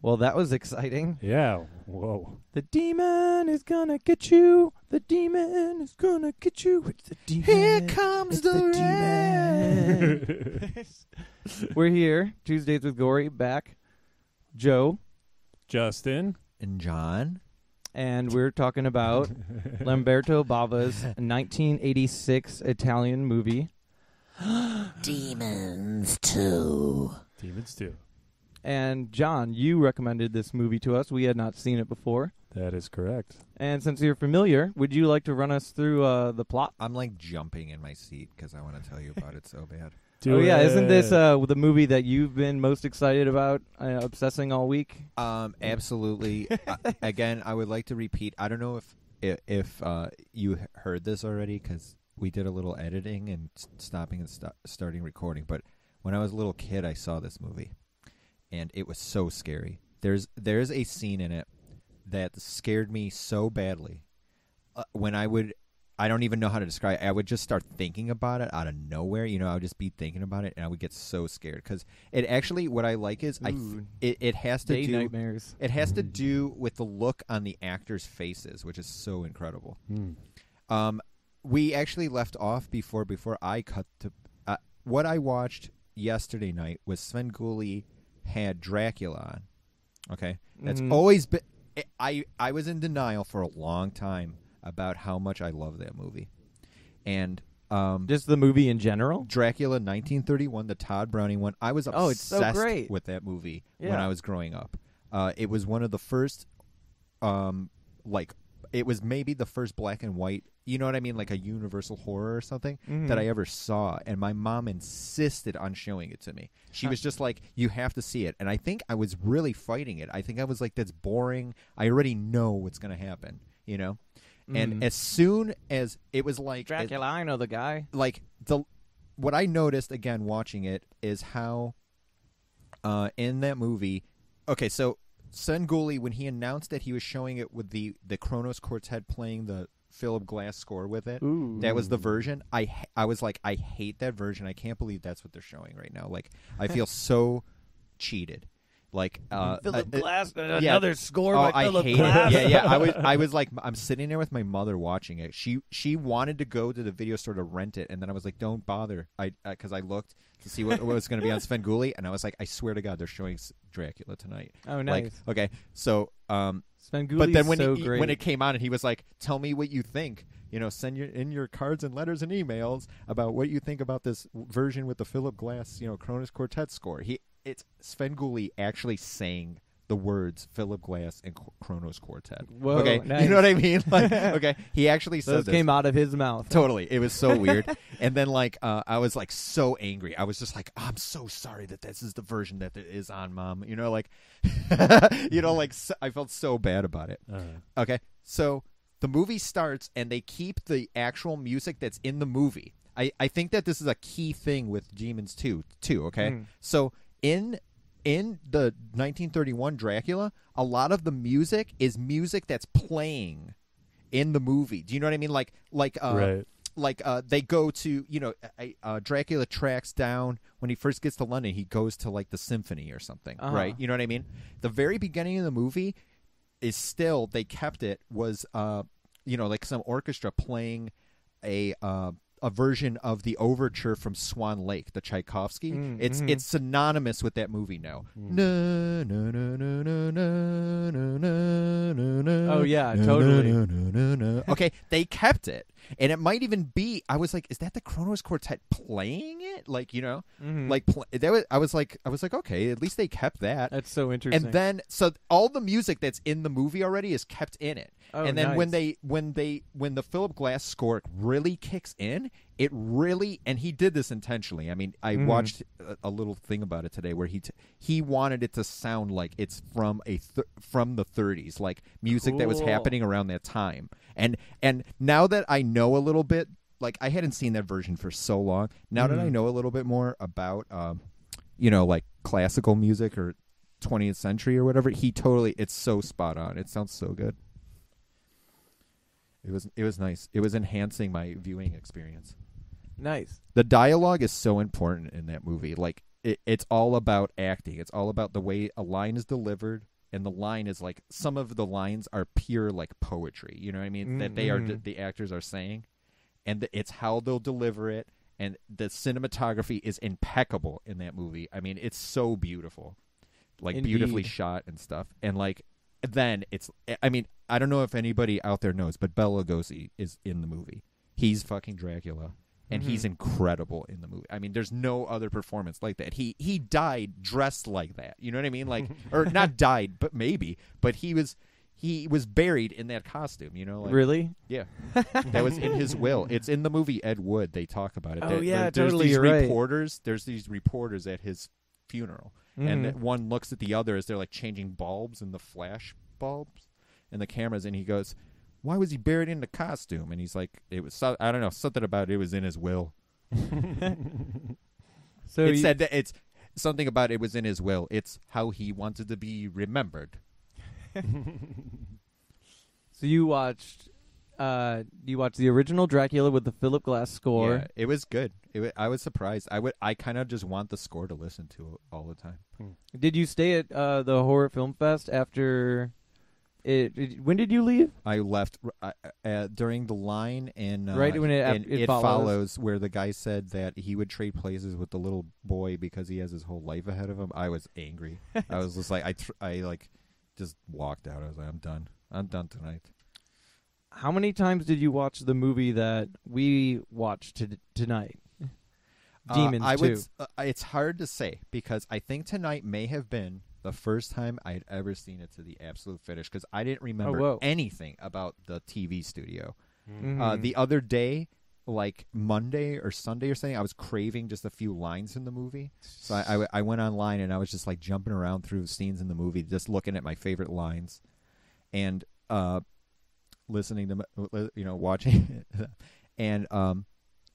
Speaker 5: that was exciting.
Speaker 9: Yeah. Whoa.
Speaker 5: The demon is gonna get you. The demon is gonna get you. It's the demon.
Speaker 11: Here comes the
Speaker 5: rain. We're here, Tuesdays with Gory, back. Joe.
Speaker 9: Justin.
Speaker 10: And John.
Speaker 5: And we're talking about Lamberto Bava's 1986 Italian movie.
Speaker 11: Demons 2.
Speaker 9: Demons 2.
Speaker 5: And John, you recommended this movie to us. We had not seen it before.
Speaker 9: That is correct.
Speaker 5: And since you're familiar, would you like to run us through the plot?
Speaker 10: I'm like jumping in my seat because I want to tell you about it so bad.
Speaker 9: Do
Speaker 5: yeah, isn't this
Speaker 9: it.
Speaker 5: the movie that you've been most excited about, obsessing all week?
Speaker 10: Absolutely. Again, I would like to repeat. I don't know if you heard this already, because we did a little editing and stopping and starting recording. But when I was a little kid, I saw this movie, and it was so scary. There's a scene in it that scared me so badly. When I don't even know how to describe it. I would just start thinking about it out of nowhere. I would just be thinking about it, and I would get so scared. Because it actually, what I like is, it has to
Speaker 5: Day
Speaker 10: do
Speaker 5: nightmares.
Speaker 10: It has to do with the look on the actors' faces, which is so incredible. We actually left off before I cut to what I watched yesterday night was Sven Gulli had Dracula on. Okay, that's always been. I was in denial for a long time about how much I love that movie, and
Speaker 5: just the movie in general.
Speaker 10: Dracula 1931, the Todd Browning one. I was obsessed
Speaker 5: it's so great.
Speaker 10: with that movie when I was growing up. It was one of the first, it was maybe the first black and white. You know what I mean, like a universal horror or something that I ever saw. And my mom insisted on showing it to me. She was just like, "You have to see it." And I think I was really fighting it. I think I was like, "That's boring. I already know what's going to happen." And as soon as it was like
Speaker 5: Dracula, I know the guy.
Speaker 10: Like what I noticed again watching it is how in that movie, okay, so Sven Gulli, when he announced that he was showing it with the Kronos Quartet playing the Philip Glass score with it, that was the version. I was like, I hate that version. I can't believe that's what they're showing right now. Like, I feel so cheated. Like
Speaker 5: Philip Glass, another score by Philip
Speaker 10: hate
Speaker 5: Glass.
Speaker 10: It. Yeah. I was like, I'm sitting there with my mother watching it. She wanted to go to the video store to rent it, and then I was like, don't bother. Because I looked to see what was going to be on Sven Gulli, and I was like, I swear to God, they're showing Dracula tonight.
Speaker 5: Oh, nice.
Speaker 10: Like, okay, so
Speaker 5: Sven Gulli,
Speaker 10: but then when
Speaker 5: so great.
Speaker 10: when it came on, and he was like, tell me what you think. Send your cards and letters and emails about what you think about this version with the Philip Glass, Kronos Quartet score. It's Sven Gulli actually saying the words Philip Glass and Kronos Quartet.
Speaker 5: Whoa,
Speaker 10: okay,
Speaker 5: nice.
Speaker 10: You know what I mean? Like, okay, he actually said
Speaker 5: those
Speaker 10: this.
Speaker 5: came out of his mouth.
Speaker 10: Totally, it was so weird. And then I was like so angry. I was just like, I'm so sorry that this is the version that it is on, Mom. I felt so bad about it. Okay, so the movie starts and they keep the actual music that's in the movie. I think that this is a key thing with Demons 2 too. Okay, so. In the 1931 Dracula, a lot of the music is music that's playing in the movie. Do you know what I mean? They go to Dracula tracks down when he first gets to London. He goes to like the symphony or something, right? You know what I mean? The very beginning of the movie is still they kept it was like some orchestra playing a version of the overture from Swan Lake, the Tchaikovsky. It's synonymous with that movie now.
Speaker 5: Oh yeah, totally.
Speaker 10: Okay, they kept it, and it might even be. I was like, is that the Kronos Quartet playing it? I was like, okay, at least they kept that.
Speaker 5: That's so interesting.
Speaker 10: And then, so all the music that's in the movie already is kept in it.
Speaker 5: Oh,
Speaker 10: and then
Speaker 5: nice.
Speaker 10: when the Philip Glass score really kicks in, it really, and he did this intentionally. I mean, I watched a little thing about it today where he wanted it to sound like it's from from the 30s, like music that was happening around that time. And now that I know a little bit, like I hadn't seen that version for so long. Now that I know a little bit more about, like classical music or 20th century or whatever, it's so spot on. It sounds so good. It was nice. It was enhancing my viewing experience.
Speaker 5: Nice.
Speaker 10: The dialogue is so important in that movie. Like it's all about acting. It's all about the way a line is delivered, and the line is like some of the lines are pure like poetry. You know what I mean? That they are the actors are saying, and it's how they'll deliver it. And the cinematography is impeccable in that movie. I mean, it's so beautiful, like
Speaker 5: Indeed.
Speaker 10: beautifully shot and stuff. And like then it's, I mean, I don't know if anybody out there knows, but Bela Lugosi is in the movie. He's fucking Dracula, and he's incredible in the movie. I mean, there's no other performance like that. He died dressed like that. You know what I mean? Like, or not died, but maybe. But he he was buried in that costume. You know, like,
Speaker 5: Really?
Speaker 10: Yeah, that was in his will. It's in the movie Ed Wood. They talk about it.
Speaker 5: Oh, yeah,
Speaker 10: there's
Speaker 5: totally,
Speaker 10: these
Speaker 5: you're right.
Speaker 10: reporters. There's these reporters at his funeral, and that one looks at the other as they're like changing bulbs in the flash bulbs and the cameras, and he goes, "Why was he buried in the costume?" And he's like, "It was I don't know, something about it was in his will."
Speaker 5: So
Speaker 10: it said that it's something about it was in his will. It's how he wanted to be remembered.
Speaker 5: So you watched the original Dracula with the Philip Glass score.
Speaker 10: Yeah, it was good. I was surprised. I kind of just want the score to listen to all the time.
Speaker 5: Did you stay at the Horror Film Fest after it? When did you leave?
Speaker 10: I left during the line in
Speaker 5: Right when it
Speaker 10: follows, where the guy said that he would trade places with the little boy because he has his whole life ahead of him. I was angry. I was just like I just walked out. I was like, I'm done. I'm done tonight.
Speaker 5: How many times did you watch the movie that we watched tonight? Demons 2.
Speaker 10: It's hard to say because I think tonight may have been the first time I had ever seen it to the absolute finish because I didn't remember anything about the TV studio. The other day, like Monday or Sunday or something, I was craving just a few lines in the movie. So I went online and I was just like jumping around through the scenes in the movie, just looking at my favorite lines and listening to, watching it. And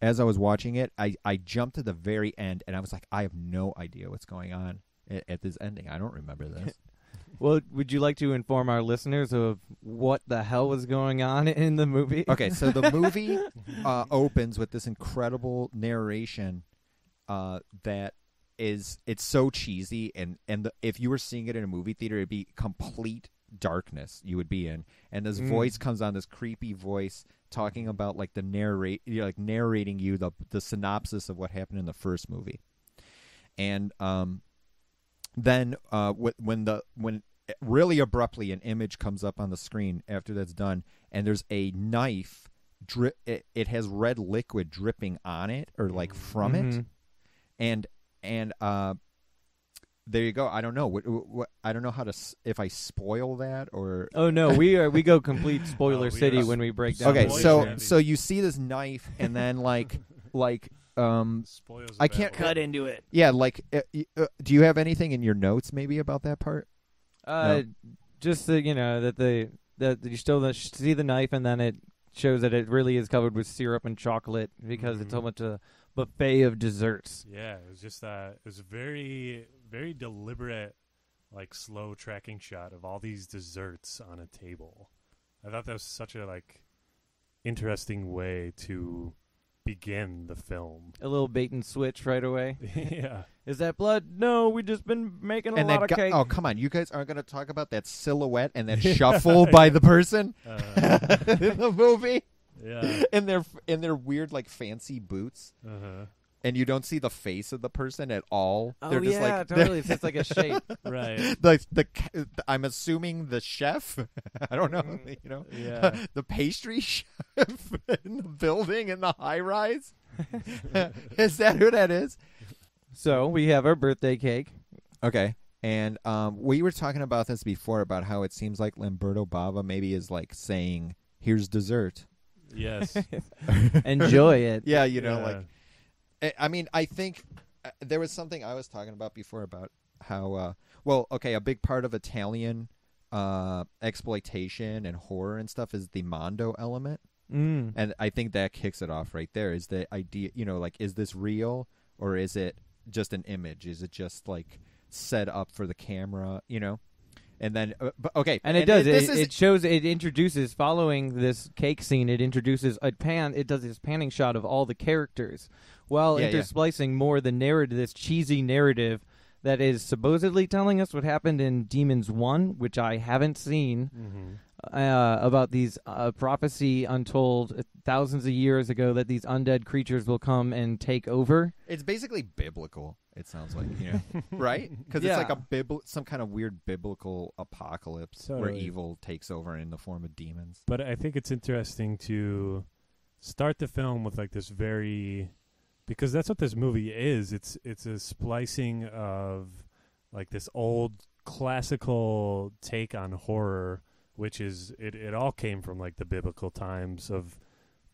Speaker 10: as I was watching it, I jumped to the very end and I was like, I have no idea what's going on at this ending. I don't remember this.
Speaker 5: Well, would you like to inform our listeners of what the hell was going on in the movie?
Speaker 10: Okay, so the movie opens with this incredible narration that it's so cheesy, and if you were seeing it in a movie theater, it'd be complete darkness you would be in, and this voice comes on, this creepy voice talking about like narrating you the synopsis of what happened in the first movie, and then when really abruptly an image comes up on the screen after that's done, and there's a knife it has red liquid dripping on it or like from it, and there you go. I don't know what I don't know how to if I spoil that or.
Speaker 5: Oh no, we go complete spoiler city when we break down.
Speaker 10: Okay, so you see this knife and then like I can't
Speaker 5: cut into it.
Speaker 10: Yeah, like do you have anything in your notes maybe about that part? No?
Speaker 5: Just that you still see the knife and then it shows that it really is covered with syrup and chocolate because it's almost a buffet of desserts.
Speaker 9: Yeah, it was just it was a very, very deliberate, like slow tracking shot of all these desserts on a table. I thought that was such a interesting way to begin the film.
Speaker 5: A little bait and switch right away.
Speaker 9: Yeah.
Speaker 5: Is that blood? No, we just been making a lot of cake.
Speaker 10: Oh, come on. You guys aren't going to talk about that silhouette and that shuffle by the person in the movie?
Speaker 9: Yeah.
Speaker 10: In their weird, like, fancy boots.
Speaker 9: Uh-huh.
Speaker 10: And you don't see the face of the person at all.
Speaker 5: Oh,
Speaker 10: they're just
Speaker 5: yeah, totally. It's just like a shape.
Speaker 9: Right.
Speaker 10: I'm assuming the chef. I don't know.
Speaker 9: Yeah.
Speaker 10: The pastry chef in the building in the high rise. Is that who that is?
Speaker 5: So we have our birthday cake.
Speaker 10: Okay. And we were talking about this before about how it seems like Lamberto Bava maybe is like saying, "Here's dessert."
Speaker 9: Yes.
Speaker 5: Enjoy it.
Speaker 10: Yeah, like. I mean, I think there was something I was talking about before about how, a big part of Italian exploitation and horror and stuff is the mondo element. And I think that kicks it off right there is the idea, is this real or is it just an image? Is it just like set up for the camera, And then, okay.
Speaker 5: And it does. It shows, it introduces, following this cake scene, it introduces it does this panning shot of all the characters while intersplicing more the narrative, this cheesy narrative that is supposedly telling us what happened in Demons 1, which I haven't seen, about these prophecy untold thousands of years ago that these undead creatures will come and take over.
Speaker 10: It's basically biblical. It sounds like, right? Because it's like some kind of weird biblical apocalypse where evil takes over in the form of demons.
Speaker 9: But I think it's interesting to start the film with like this because that's what this movie is. It's a splicing of like this old classical take on horror which is it all came from like the biblical times of,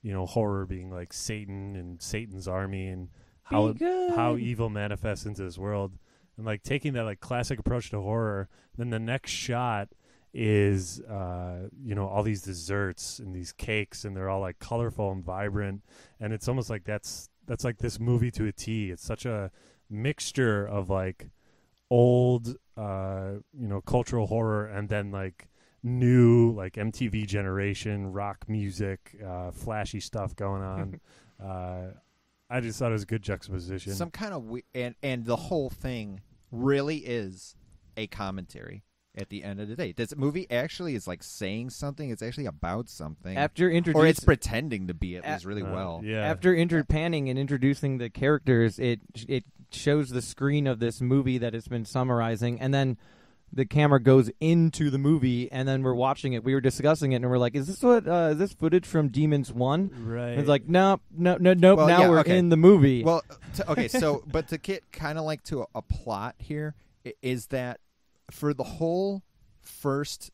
Speaker 9: horror being like Satan and Satan's army and how evil manifests into this world, and like taking that like classic approach to horror. Then the next shot is all these desserts and these cakes, and they're all like colorful and vibrant, and it's almost like that's like this movie to a T. It's such a mixture of like old cultural horror and then like new like MTV generation rock music, flashy stuff going on. I just thought it was a good juxtaposition.
Speaker 10: Some kind of and the whole thing really is a commentary at the end of the day. This movie actually is like saying something. It's actually about something. Or it's pretending to be at least really well.
Speaker 9: Yeah.
Speaker 5: After panning and introducing the characters, it shows the screen of this movie that it's been summarizing, and then the camera goes into the movie, and then we're watching it. We were discussing it, and we're like, "Is this footage from Demons 1?"
Speaker 9: Right.
Speaker 5: And it's like, nope.
Speaker 10: Well,
Speaker 5: now we're in the movie.
Speaker 10: Well, but to get kind of like to a plot here is that for the whole first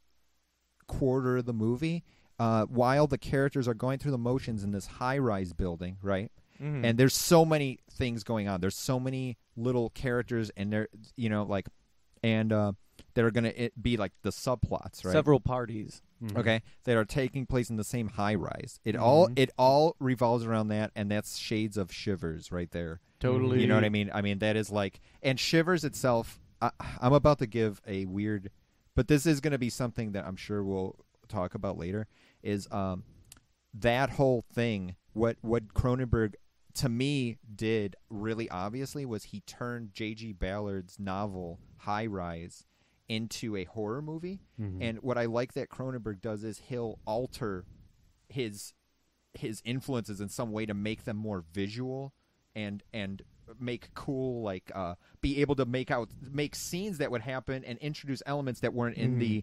Speaker 10: quarter of the movie, while the characters are going through the motions in this high-rise building, right? Mm-hmm. And there's so many things going on. There's so many little characters, and they're that are going to be like the subplots, right?
Speaker 5: Several parties,
Speaker 10: okay, that are taking place in the same high rise. It all revolves around that, and that's shades of Shivers right there.
Speaker 5: Totally,
Speaker 10: you know what I mean? I mean that is like, and Shivers itself. I'm about to give a weird, but this is going to be something that I'm sure we'll talk about later. Is that whole thing? What Cronenberg to me did really obviously was he turned J.G. Ballard's novel High Rise into a horror movie. Mm-hmm. And what I like that Cronenberg does is he'll alter his influences in some way to make them more visual and make cool, like be able to make scenes that would happen and introduce elements that weren't in the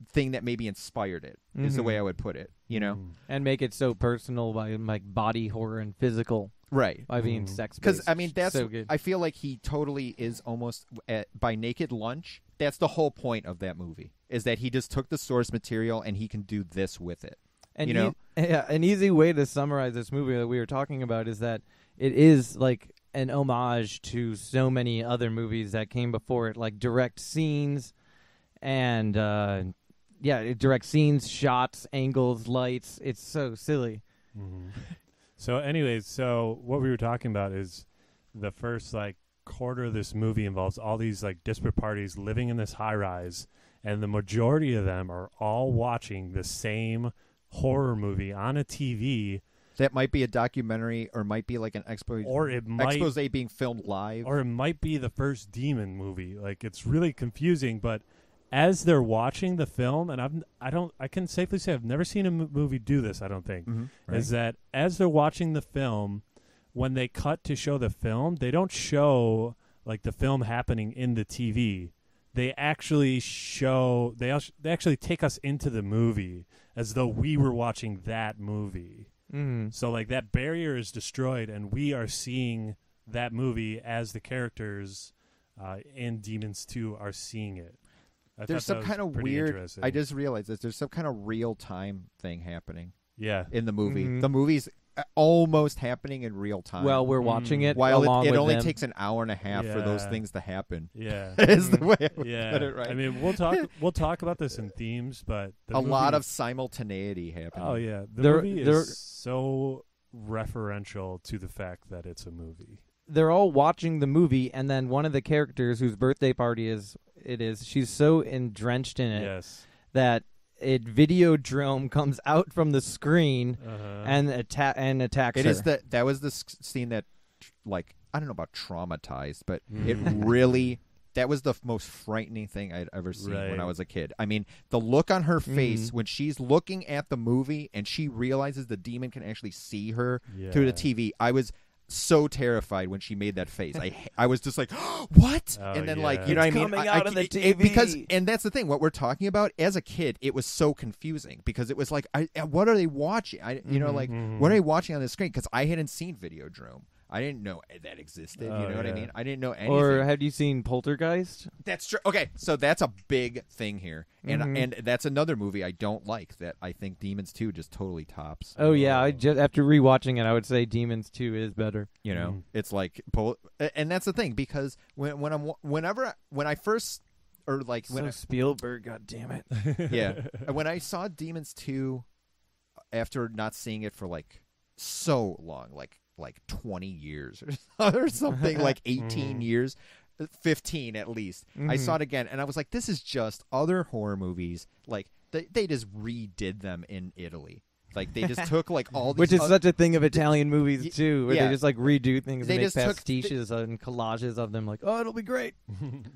Speaker 10: thing that maybe inspired it, is the way I would put it,
Speaker 5: and make it so personal by like body horror and physical,
Speaker 10: right?
Speaker 5: By being sex,
Speaker 10: because I mean that's
Speaker 5: so good.
Speaker 10: I feel like he totally is almost by Naked Lunch. That's the whole point of that movie, is that he just took the source material and he can do this with it.
Speaker 5: And an easy way to summarize this movie that we were talking about is that it is like an homage to so many other movies that came before it, like direct scenes and direct scenes, shots, angles, lights. It's so silly.
Speaker 9: Mm-hmm. So anyways, what we were talking about is the first like quarter of this movie involves all these like disparate parties living in this high rise, and the majority of them are all watching the same horror movie on a TV.
Speaker 10: That might be a documentary, or might be like an expose being filmed live,
Speaker 9: or it might be the first demon movie. Like, it's really confusing. But as they're watching the film, and I can safely say I've never seen a movie do this. I don't think
Speaker 10: right.
Speaker 9: Is that as they're watching the film, when they cut to show the film, they don't show like the film happening in the TV. They actually show they actually take us into the movie as though we were watching that movie.
Speaker 5: Mm-hmm.
Speaker 9: So like that barrier is destroyed, and we are seeing that movie as the characters in Demons 2 are seeing it.
Speaker 10: There's some kind of weird. I just realized that there's some kind of real time thing happening.
Speaker 9: Yeah,
Speaker 10: in the movie,
Speaker 5: Mm-hmm.
Speaker 10: the movie's almost happening in real time.
Speaker 5: Well, we're watching it.
Speaker 10: While
Speaker 5: along
Speaker 10: it
Speaker 5: with
Speaker 10: only
Speaker 5: them.
Speaker 10: takes an hour and a half for those things to happen.
Speaker 9: Yeah,
Speaker 10: is the way I would put it. Right.
Speaker 9: I mean, we'll talk about this in themes, but
Speaker 10: a lot of simultaneity happening.
Speaker 9: Oh yeah, the movie is so referential to the fact that it's a movie.
Speaker 5: They're all watching the movie, and then one of the characters whose birthday party she's so drenched in it that a Videodrome comes out from the screen and attacks
Speaker 10: it
Speaker 5: her.
Speaker 10: Is that was the scene that, like, I don't know about traumatized, but it really, that was the most frightening thing I'd ever seen when I was a kid. I mean, the look on her face when she's looking at the movie and she realizes the demon can actually see her through the TV. I was so terrified when she made that face. I was just like, what? And then like, you know what I mean?
Speaker 5: Coming out of the TV.
Speaker 10: Because, and that's the thing, what we're talking about, as a kid, it was so confusing because it was like, what are they watching? What are they watching on the screen? Because I hadn't seen Videodrome. I didn't know that existed. You know what I mean? I didn't know anything.
Speaker 5: Or have you seen Poltergeist?
Speaker 10: That's true. Okay, so that's a big thing here, and
Speaker 5: Mhm.
Speaker 10: and that's another movie I don't like that I think Demons 2 just totally tops.
Speaker 5: Oh yeah, I just after rewatching it, I would say Demons 2 is better.
Speaker 10: You know, it's like, and that's the thing because when I first or like when
Speaker 5: Spielberg, God damn it,
Speaker 10: yeah, when I saw Demons 2 after not seeing it for like so long, like 20 years or something, like 18 years, 15 at least. I saw it again, and I was like, this is just other horror movies. Like they just redid them in Italy. Like they just took like all these,
Speaker 5: which is such a thing of Italian movies too, where
Speaker 10: yeah.
Speaker 5: they just like redo things
Speaker 10: They
Speaker 5: and make
Speaker 10: just took
Speaker 5: pastiches and collages of them. Like, oh, it'll be great,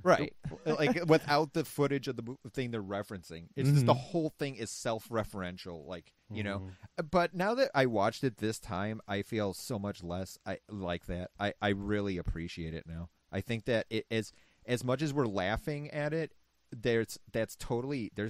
Speaker 10: right? Like without the footage of the thing they're referencing, it's just the whole thing is self-referential. Like you know, but now that I watched it this time, I feel so much less. I like that. I really appreciate it now. I think that it is as much as we're laughing at it. There's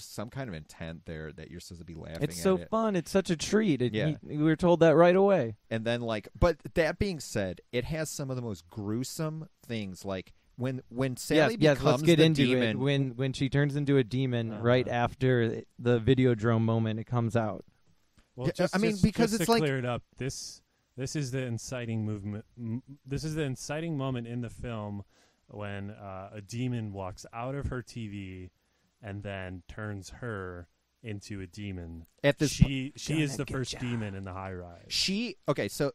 Speaker 10: some kind of intent there that you're supposed to be laughing at.
Speaker 5: It's so
Speaker 10: it.
Speaker 5: fun. It's such a treat.
Speaker 10: Yeah.
Speaker 5: We were told that right away.
Speaker 10: And then but that being said, it has some of the most gruesome things. Like when Sally becomes
Speaker 5: let's get
Speaker 10: the
Speaker 5: into
Speaker 10: demon.
Speaker 5: it. When she turns into a demon right after the Videodrome moment, it comes out.
Speaker 9: Well,
Speaker 10: because
Speaker 9: just
Speaker 10: it's
Speaker 9: to
Speaker 10: like
Speaker 9: clear it up. This is the inciting movement. This is the inciting moment in the film when a demon walks out of her TV and then turns her into a demon.
Speaker 10: At this
Speaker 9: she is the first demon in the high rise.
Speaker 10: So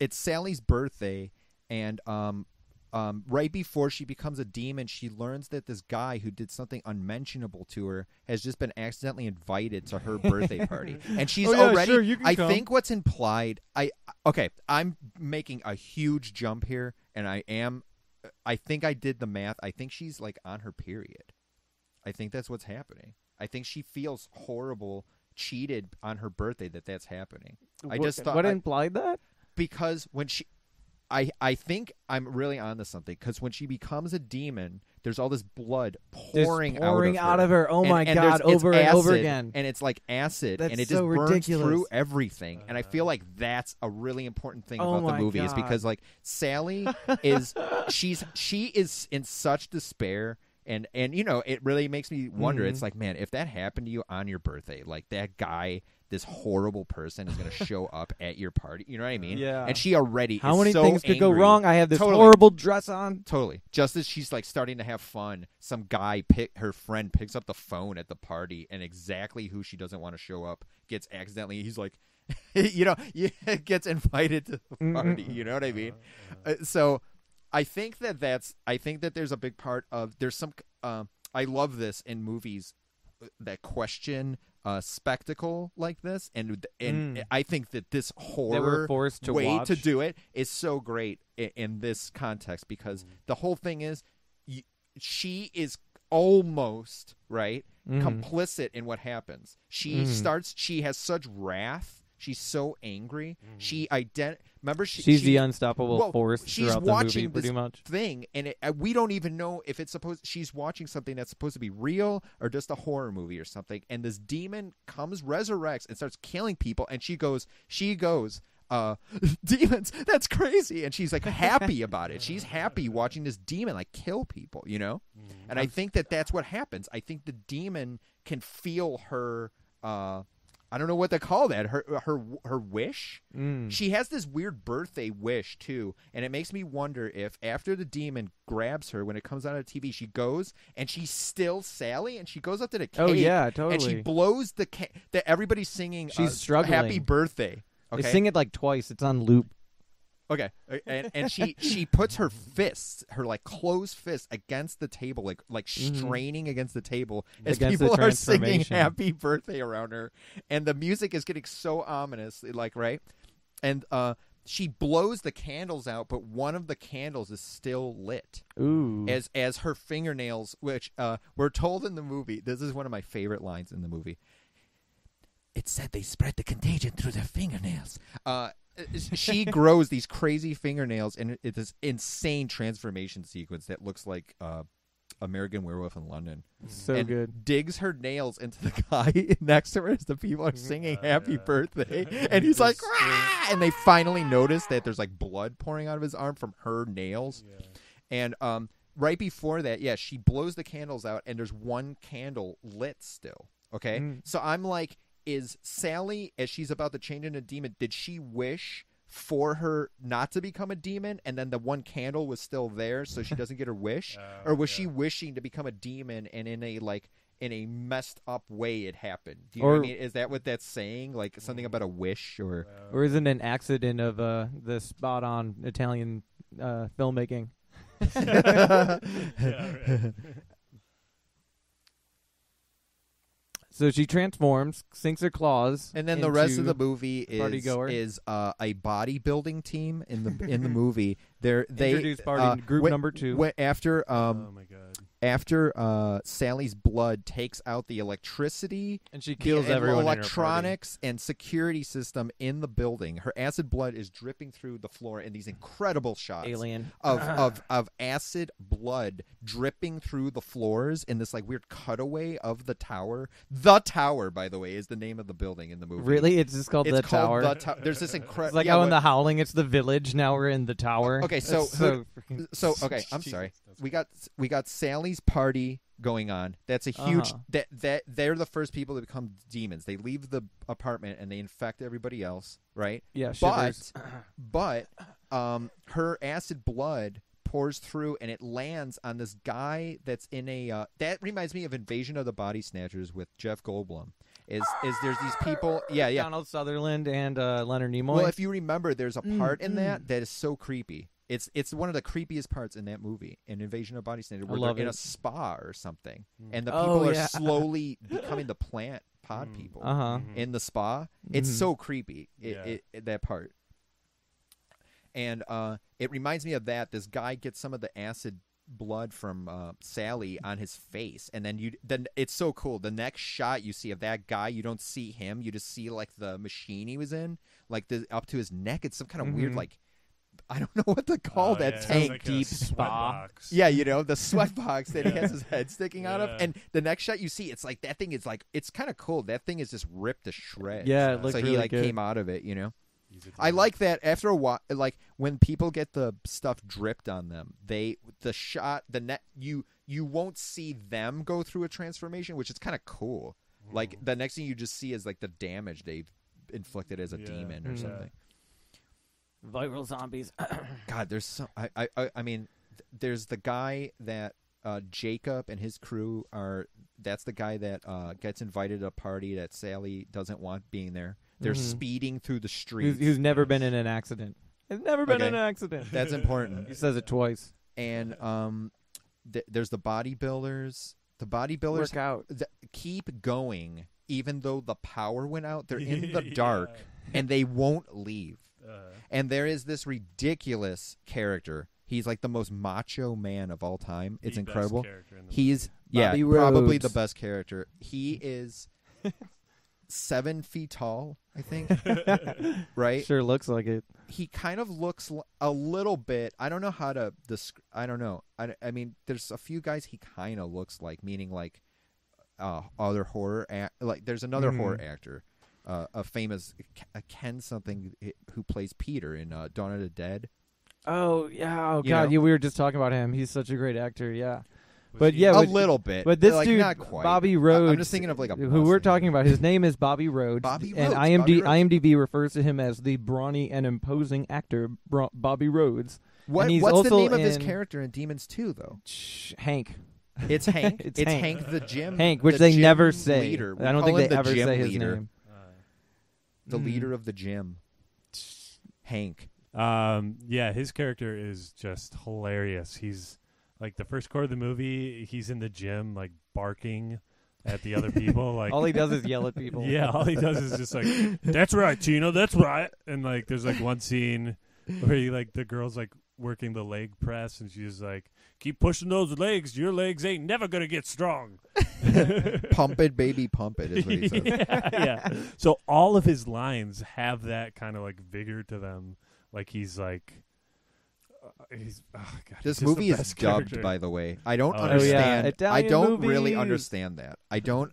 Speaker 10: it's Sally's birthday, and right before she becomes a demon, she learns that this guy who did something unmentionable to her has just been accidentally invited to her birthday party, and she's already.
Speaker 5: Sure, you can come.
Speaker 10: Think what's implied. I'm making a huge jump here, and I think I did the math. I think she's like on her period. I think that's what's happening. I think she feels horrible, cheated on her birthday that's happening. I just thought
Speaker 5: what implied that?
Speaker 10: Because when I think I'm really onto something because when she becomes a demon, there's all this blood pouring
Speaker 5: out of her. Oh my God,
Speaker 10: it's
Speaker 5: over and
Speaker 10: acid,
Speaker 5: over again.
Speaker 10: And it's like acid,
Speaker 5: That's
Speaker 10: and it
Speaker 5: so
Speaker 10: just burns
Speaker 5: ridiculous.
Speaker 10: through everything. And I feel like that's a really important thing about the movie is because like Sally is she is in such despair. And you know, it really makes me wonder. It's like, man, if that happened to you on your birthday, like that guy, this horrible person is going to show up at your party. You know what I mean?
Speaker 5: Yeah.
Speaker 10: And she already
Speaker 5: How
Speaker 10: is
Speaker 5: many
Speaker 10: so
Speaker 5: things could go
Speaker 10: angry.
Speaker 5: wrong? I have this
Speaker 10: Totally.
Speaker 5: horrible dress on.
Speaker 10: Totally. Just as she's like starting to have fun, some guy her friend picks up the phone at the party, and exactly who she doesn't want to show up gets accidentally. He's like, gets invited to the party. You know what I mean? So I think that there's a big part of there's some. I love this in movies that question spectacle like this, and I think that this horror way to do it is so great in this context because the whole thing is she is almost complicit in what happens. She has such wrath. She's so angry. Remember, she's
Speaker 5: the unstoppable force
Speaker 10: she's
Speaker 5: throughout the
Speaker 10: watching
Speaker 5: movie, pretty much.
Speaker 10: Thing, and we don't even know if it's supposed. She's watching something that's supposed to be real or just a horror movie or something. And this demon resurrects, and starts killing people. And she goes, demons, that's crazy. And she's like happy about it. She's happy watching this demon like kill people, you know. And I think that's what happens. I think the demon can feel her. I don't know what to call that. Her wish. She has this weird birthday wish too, and it makes me wonder if after the demon grabs her when it comes out of TV, she goes and she's still Sally, and she goes up to the cake.
Speaker 5: Oh yeah, totally.
Speaker 10: And she blows the cake. That everybody's singing.
Speaker 5: She's struggling.
Speaker 10: Happy birthday. Okay?
Speaker 5: They sing it like twice. It's on loop.
Speaker 10: Okay, and she puts her fists, her like closed fists, against the table, like straining against the table as
Speaker 5: Against
Speaker 10: people
Speaker 5: the
Speaker 10: are singing
Speaker 5: transformation.
Speaker 10: "Happy Birthday" around her, and the music is getting so ominous, and she blows the candles out, but one of the candles is still lit.
Speaker 5: Ooh,
Speaker 10: as her fingernails, which we're told in the movie, this is one of my favorite lines in the movie. It said they spread the contagion through their fingernails. She grows these crazy fingernails, and it's this insane transformation sequence that looks like American Werewolf in London.
Speaker 5: So
Speaker 10: and
Speaker 5: good.
Speaker 10: Digs her nails into the guy next to her as the people are singing Happy Birthday. And he's like, "Rah!" And they finally notice that there's like blood pouring out of his arm from her nails. And right before that, she blows the candles out and there's one candle lit still. Okay? So I'm like, is Sally, as she's about to change into a demon, did she wish for her not to become a demon and then the one candle was still there so she doesn't get her wish? Or was she wishing to become a demon and in a messed up way it happened? Do you know what I mean? Is that what that's saying? Like something about a wish or
Speaker 5: is it an accident of the spot on Italian filmmaking? So she transforms, sinks her claws,
Speaker 10: and then the rest of the movie is a bodybuilding team in the movie. They
Speaker 5: introduce group number 2
Speaker 10: after
Speaker 9: oh my God.
Speaker 10: After Sally's blood takes out the electricity
Speaker 5: and she kills everyone,
Speaker 10: electronics and security system in the building. Her acid blood is dripping through the floor in these incredible shots of acid blood dripping through the floors in this like weird cutaway of the tower. The Tower, by the way, is the name of the building in the movie.
Speaker 5: Really? It's just called The Tower?
Speaker 10: There's this incredible...
Speaker 5: It's like how in The Howling it's the village, now we're in the tower.
Speaker 10: Okay, so okay, I'm sorry. We got Sally's party going on. That's a huge that they're the first people to become demons. They leave the apartment and they infect everybody else, right?
Speaker 5: Yeah,
Speaker 10: but her acid blood pours through and it lands on this guy that's in a that reminds me of Invasion of the Body Snatchers with Jeff Goldblum. Is there's these people
Speaker 5: Donald Sutherland and Leonard Nimoy.
Speaker 10: Well, if you remember, there's a part in that is so creepy. It's one of the creepiest parts in that movie, in Invasion of Body Snatchers, where they're in a spa or something, and the people are slowly becoming the plant pod people in the spa. It's so creepy, that part. And it reminds me of that. This guy gets some of the acid blood from Sally on his face, and then it's so cool. The next shot you see of that guy, you don't see him. You just see like the machine he was in, like up to his neck. It's some kind of weird like. I don't know what to call that tank.
Speaker 9: Like
Speaker 5: deep
Speaker 9: spa box.
Speaker 10: Yeah, the sweat box that he has his head sticking out of. And the next shot you see, it's like that thing is like, it's kind of cool. That thing is just ripped to shreds.
Speaker 5: Yeah, it looks
Speaker 10: so
Speaker 5: really
Speaker 10: he like
Speaker 5: good.
Speaker 10: came out of it, I like that after a while, like when people get the stuff dripped on them, you won't see them go through a transformation, which is kind of cool. Like the next thing you just see is like the damage they've inflicted as a demon or something.
Speaker 5: Viral zombies.
Speaker 10: God, there's so I mean, there's the guy that Jacob and his crew are. That's the guy that gets invited to a party that Sally doesn't want being there. They're speeding through the streets.
Speaker 5: Who's never been in an accident. He's never been in an accident.
Speaker 10: That's important.
Speaker 5: He says it twice.
Speaker 10: And there's the bodybuilders. The bodybuilders
Speaker 5: work out.
Speaker 10: Keep going even though the power went out. They're in the dark and they won't leave. And there is this ridiculous character. He's like the most macho man of all time. It's incredible. He's probably the best character. He is 7 feet tall, I think. Right?
Speaker 5: Sure looks like it.
Speaker 10: He kind of looks a little bit. I don't know how to I don't know. I mean, there's a few guys he kind of looks like, meaning like other horror. Like there's another horror actor. A famous Ken something who plays Peter in Dawn of the Dead.
Speaker 5: Oh yeah! Oh god! Yeah, we were just talking about him. He's such a great actor. Yeah,
Speaker 10: but a little bit.
Speaker 5: But this
Speaker 10: like,
Speaker 5: dude,
Speaker 10: not quite.
Speaker 5: Bobby Rhodes.
Speaker 10: I'm just thinking of like
Speaker 5: who we're talking about. His name is Bobby Rhodes. And IMDb refers to him as the brawny and imposing actor Bobby Rhodes.
Speaker 10: What's the name of his character in Demons 2, though?
Speaker 5: Hank.
Speaker 10: It's Hank. it's Hank the gym.
Speaker 5: Hank, which they never say.
Speaker 10: Leader.
Speaker 5: I don't think they ever say his name.
Speaker 10: The leader of the gym, Hank.
Speaker 9: Yeah, his character is just hilarious. He's like the first quarter of the movie, he's in the gym like barking at the other people. Like
Speaker 5: all he does is yell at people.
Speaker 9: Yeah, all he does is just like, "That's right, Tina, that's right." And like there's like one scene where he like the girl's like working the leg press and she's like, "Keep pushing those legs. Your legs ain't never gonna get strong."
Speaker 10: Pump it, baby, pump it is what he says.
Speaker 9: Yeah. So all of his lines have that kind of like vigor to them. Like he's like,
Speaker 10: This movie is dubbed,
Speaker 9: character.
Speaker 10: by the way. I don't
Speaker 5: yeah.
Speaker 10: understand. I
Speaker 5: Italian
Speaker 10: don't really
Speaker 5: movies.
Speaker 10: understand that. I don't.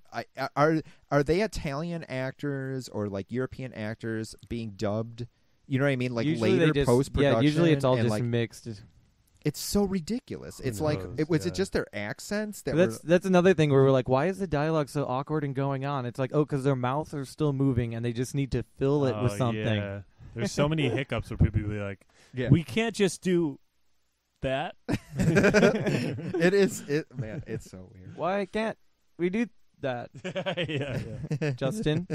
Speaker 10: Are they Italian actors or like European actors being dubbed? You know what I mean? Like
Speaker 5: Usually
Speaker 10: later
Speaker 5: they just,
Speaker 10: post production.
Speaker 5: Yeah, usually it's all
Speaker 10: and
Speaker 5: just
Speaker 10: like,
Speaker 5: mixed.
Speaker 10: it's so ridiculous. It's like was it just their accents that
Speaker 5: that's another thing where we're like, why is the dialogue so awkward and going on? It's like, oh, because their mouths are still moving and they just need to fill it with something.
Speaker 9: Yeah. There's so many hiccups where people be like,
Speaker 10: Yeah.
Speaker 9: we can't just do that.
Speaker 10: Man, it's so weird.
Speaker 5: Why can't we do that?
Speaker 9: yeah.
Speaker 5: Justin.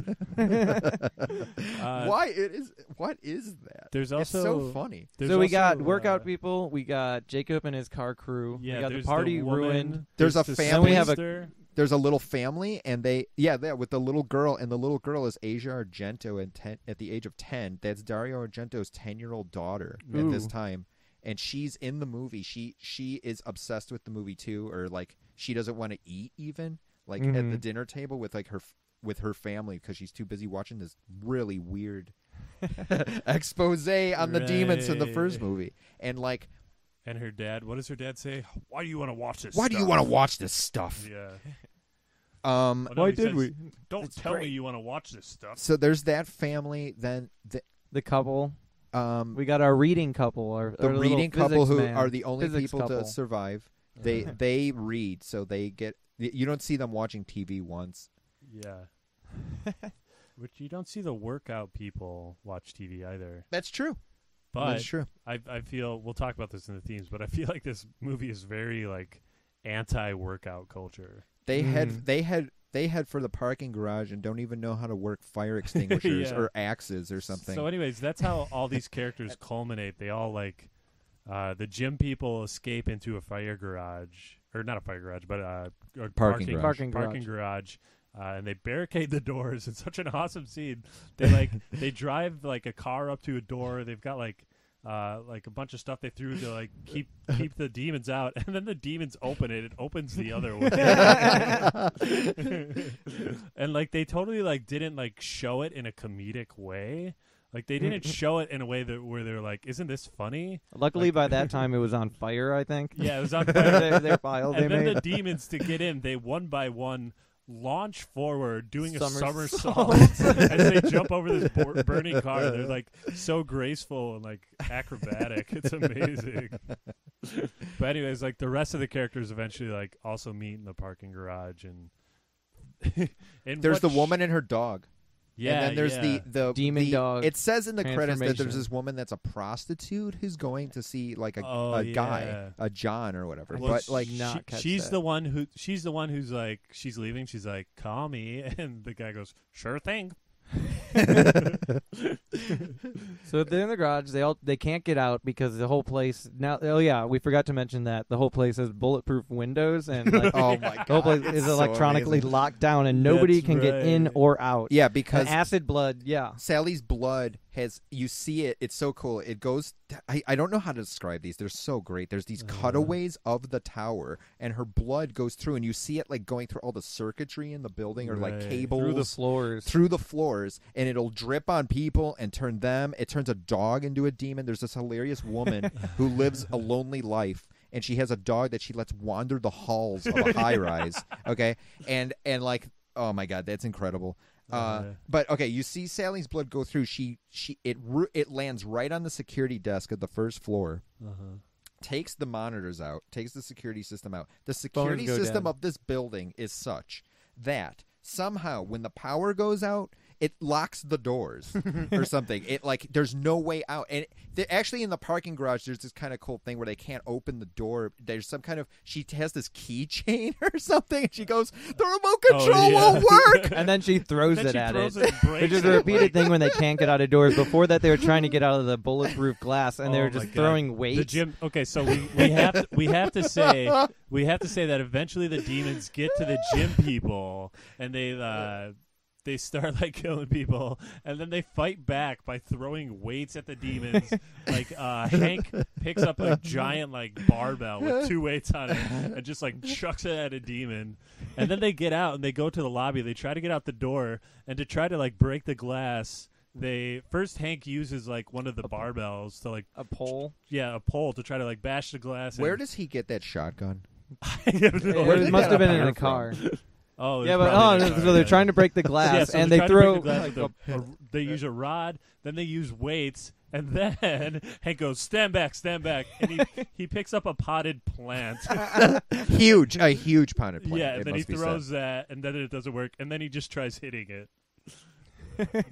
Speaker 10: What is that?
Speaker 9: There's also
Speaker 10: it's so funny.
Speaker 5: So we got workout people. We got Jacob and his car crew.
Speaker 9: Yeah,
Speaker 5: we got the
Speaker 9: there's
Speaker 5: party
Speaker 9: woman,
Speaker 5: ruined.
Speaker 10: There's a
Speaker 9: the
Speaker 10: family.
Speaker 5: Then we have
Speaker 9: sister.
Speaker 10: There's a little family, and with the little girl, and the little girl is Asia Argento, and at the age of 10, that's Dario Argento's 10-year-old daughter at this time, and she's in the movie. She is obsessed with the movie too, or like she doesn't want to eat even like at the dinner table with like her family because she's too busy watching this really weird expose on the demons in the first movie, and like.
Speaker 9: And her dad, what does her dad say? Why do you want to watch this
Speaker 10: Why do you want to watch this stuff?
Speaker 9: Yeah.
Speaker 10: Why
Speaker 9: did we? Don't tell me you want to watch this stuff.
Speaker 10: So there's that family, then
Speaker 5: the couple. We got our reading couple.
Speaker 10: The reading couple who are the only
Speaker 5: physics
Speaker 10: people
Speaker 5: couple.
Speaker 10: to survive. They read, so they get. You don't see them watching TV once.
Speaker 9: Yeah. Which you don't see the workout people watch TV either.
Speaker 10: That's true.
Speaker 9: But
Speaker 10: that's true.
Speaker 9: I feel we'll talk about this in the themes, but I feel like this movie is very like anti-workout culture.
Speaker 10: They head for the parking garage and don't even know how to work fire extinguishers or axes or something.
Speaker 9: So, anyways, that's how all these characters culminate. They all like the gym people escape into a fire garage, or not a fire garage, but a parking garage. And they barricade the doors. It's such an awesome scene. They drive like a car up to a door. They've got like a bunch of stuff they threw to like keep the demons out, and then the demons open it. It opens the other way, and like they totally like didn't like show it in a comedic way. Like they didn't show it in a way where they're like, "Isn't this funny?"
Speaker 5: Luckily, by that time it was on fire. I think.
Speaker 9: Yeah, it was on fire.
Speaker 5: their file
Speaker 9: and
Speaker 5: they
Speaker 9: then
Speaker 5: made.
Speaker 9: the demons to get in, they one by one launch forward doing a
Speaker 5: Somersault
Speaker 9: as they jump over this burning car. They're like so graceful and like acrobatic. It's amazing. But anyways, like the rest of the characters eventually like also meet in the parking garage, and
Speaker 10: there's the woman and her dog.
Speaker 9: Yeah,
Speaker 10: and then there's the
Speaker 5: demon dog.
Speaker 10: It says in the credits that there's this woman that's a prostitute who's going to see like a guy, a John or whatever.
Speaker 9: Well,
Speaker 10: but like
Speaker 9: she's the one who's like she's leaving. She's like, "Call me," and the guy goes, "Sure thing."
Speaker 5: So they're in the garage. They can't get out because the whole place now. Oh yeah, we forgot to mention that the whole place has bulletproof windows and like,
Speaker 10: oh my god,
Speaker 5: the whole place is electronically locked down and nobody can get in or out.
Speaker 10: Yeah, because
Speaker 5: and acid blood. Yeah,
Speaker 10: Sally's blood you see it. It's so cool. It goes. I don't know how to describe these. They're so great. There's these cutaways of the tower, and her blood goes through, and you see it like going through all the circuitry in the building, or like cables
Speaker 5: through the
Speaker 10: floors, and it'll drip on people and turn them. It turns a dog into a demon. There's this hilarious woman who lives a lonely life, and she has a dog that she lets wander the halls of a high rise. Okay, and like, oh my god, that's incredible. But okay, you see Sally's blood go through. It lands right on the security desk of the first floor. Takes the monitors out. Takes the security system out. The security system of this building is such that somehow when the power goes out, it locks the doors or something. It like there's no way out. And actually in the parking garage, there's this kind of cool thing where they can't open the door. There's some kind of she has this keychain or something, and she goes, "The remote control won't work."
Speaker 5: And then she throws it at it,
Speaker 9: which
Speaker 5: is a repeated thing when they can't get out of doors. Before that, they were trying to get out of the bulletproof glass, and they were just throwing weights.
Speaker 9: The gym. Okay, so we have to say that eventually the demons get to the gym people, and they start like killing people, and then they fight back by throwing weights at the demons. Like Hank picks up a giant like barbell with 2 weights on it and just like chucks it at a demon. And then they get out and they go to the lobby. They try to get out the door, and to try to like break the glass, Hank uses like one of the barbells to like
Speaker 5: a pole.
Speaker 9: A pole to try to like bash the glass.
Speaker 10: Where does he get that shotgun?
Speaker 5: It must have been in a car.
Speaker 9: Oh,
Speaker 5: yeah, but so they're trying to break the glass, and they throw.
Speaker 9: They use a rod, then they use weights, and then Hank goes, "Stand back, and he picks up a potted plant,
Speaker 10: a huge potted plant.
Speaker 9: Yeah, and then he throws that, and then it doesn't work, and then he just tries hitting it.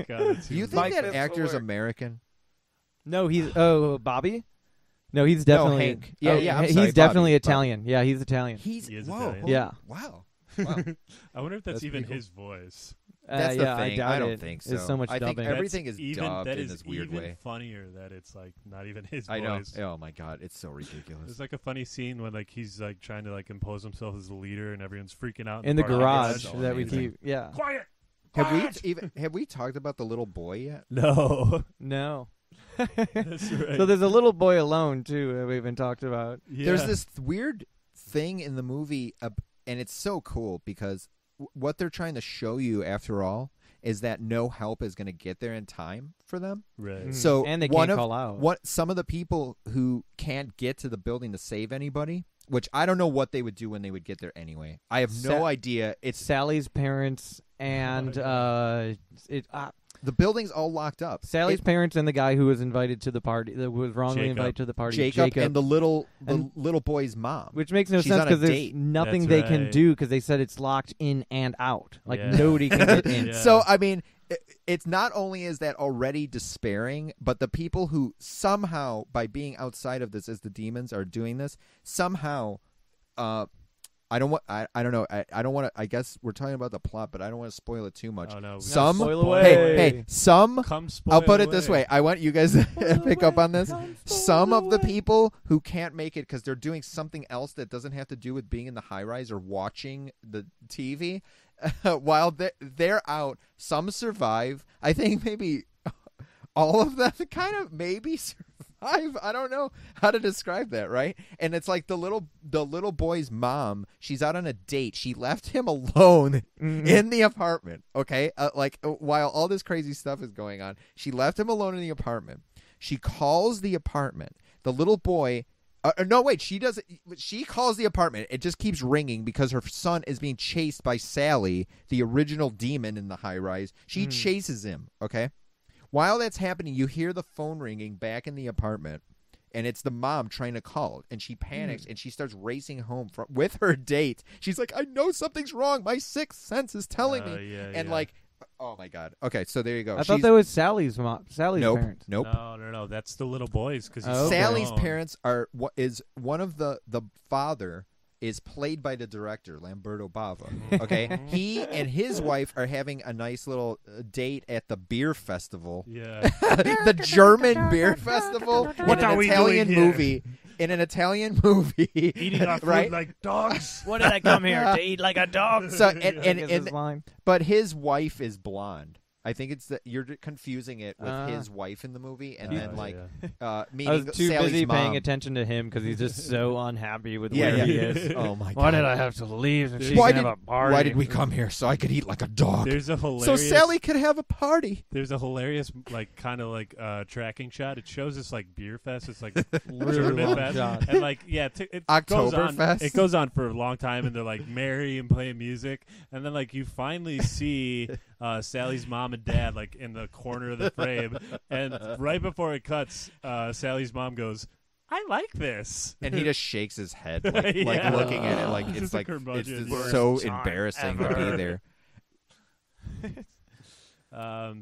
Speaker 9: God,
Speaker 10: do you think that actor's American?
Speaker 5: No, he's Bobby. No, he's definitely
Speaker 10: Hank. Yeah,
Speaker 5: he's definitely Italian. Yeah, he's Italian.
Speaker 9: He is
Speaker 10: Italian.
Speaker 5: Yeah.
Speaker 10: Wow.
Speaker 9: I wonder if that's even his voice.
Speaker 10: That's the thing.
Speaker 5: I
Speaker 10: don't think so.
Speaker 5: There's so much
Speaker 10: I
Speaker 5: dubbing.
Speaker 10: think everything is dubbed
Speaker 9: in
Speaker 10: this weird way.
Speaker 9: Funnier that it's like not even his voice.
Speaker 10: I know. Oh my god, it's so ridiculous.
Speaker 9: There's like a funny scene when like he's like trying to like impose himself as the leader, and everyone's freaking out
Speaker 5: in the garage
Speaker 10: so
Speaker 5: that we keep. Yeah.
Speaker 9: Quiet.
Speaker 10: Have we talked about the little boy yet?
Speaker 9: No.
Speaker 5: That's
Speaker 9: right.
Speaker 5: So there's a little boy alone too that we haven't talked about.
Speaker 10: Yeah. There's this weird thing in the movie, and it's so cool because what they're trying to show you, after all, is that no help is going to get there in time for them.
Speaker 9: Right.
Speaker 10: So
Speaker 5: and they can't call out.
Speaker 10: Some of the people who can't get to the building to save anybody, which I don't know what they would do when they would get there anyway. I have no idea. It's
Speaker 5: Sally's parents and
Speaker 10: the building's all locked up.
Speaker 5: Sally's parents and the guy who was invited to the party, that was wrongly invited to the party,
Speaker 10: Jacob and the little boy's mom,
Speaker 5: which makes no sense because there's nothing they can do because they said it's locked in and out. Like nobody can get in.
Speaker 10: So I mean, it's not only is that already despairing, but the people who somehow, by being outside of this as the demons are doing this, somehow I don't want to. I guess we're talking about the plot, but I don't want to spoil it too much.
Speaker 9: Oh, no.
Speaker 5: Spoil away.
Speaker 10: Hey, some. I'll put it this way. I want you guys to pick up on this. Some of the people who can't make it because they're doing something else that doesn't have to do with being in the high rise or watching the TV, while they're out, some survive. I think maybe all of them kind of maybe survive. I don't know how to describe that, right? And it's like the little boy's mom, she's out on a date. She left him alone in the apartment, okay? While all this crazy stuff is going on, she left him alone in the apartment. She calls the apartment. The little boy no, wait, she doesn't. She calls the apartment. It just keeps ringing because her son is being chased by Sally, the original demon in the high rise. She chases him, okay? While that's happening, you hear the phone ringing back in the apartment, and it's the mom trying to call, and she panics, and she starts racing home with her date. She's like, I know something's wrong. My sixth sense is telling me. Like, oh, my God. Okay, so there you go.
Speaker 5: I thought that was Sally's mom. Sally's parents.
Speaker 10: Nope.
Speaker 9: No. That's the little boys.
Speaker 10: Sally's parents is one of the father is played by the director, Lamberto Bava. Okay? He and his wife are having a nice little date at the beer festival.
Speaker 9: Yeah.
Speaker 10: The German beer festival
Speaker 9: What are we doing here?
Speaker 10: In an Italian movie.
Speaker 9: Eating our food like dogs.
Speaker 5: What did I come here to eat like a dog?
Speaker 10: So but his wife is blonde. I think it's that you're confusing it with his wife in the movie, and then meeting
Speaker 5: I was too
Speaker 10: Sally's
Speaker 5: busy
Speaker 10: mom.
Speaker 5: paying attention to him because he's just so unhappy with where he is.
Speaker 10: Oh my God!
Speaker 5: Why did I have to leave? And she's gonna have a party.
Speaker 10: Why did we come here so I could eat like a dog?
Speaker 9: There's a hilarious.
Speaker 10: So Sally could have a party.
Speaker 9: There's a hilarious tracking shot. It shows this like beer fest. It's like German fest, and like it
Speaker 10: Oktoberfest.
Speaker 9: It goes on for a long time, and they're like merry and playing music, and then like you finally see Sally's mom and dad like in the corner of the frame, and right before it cuts, Sally's mom goes, I like this,
Speaker 10: and he just shakes his head like looking at it like it's like it's just so embarrassing to be there.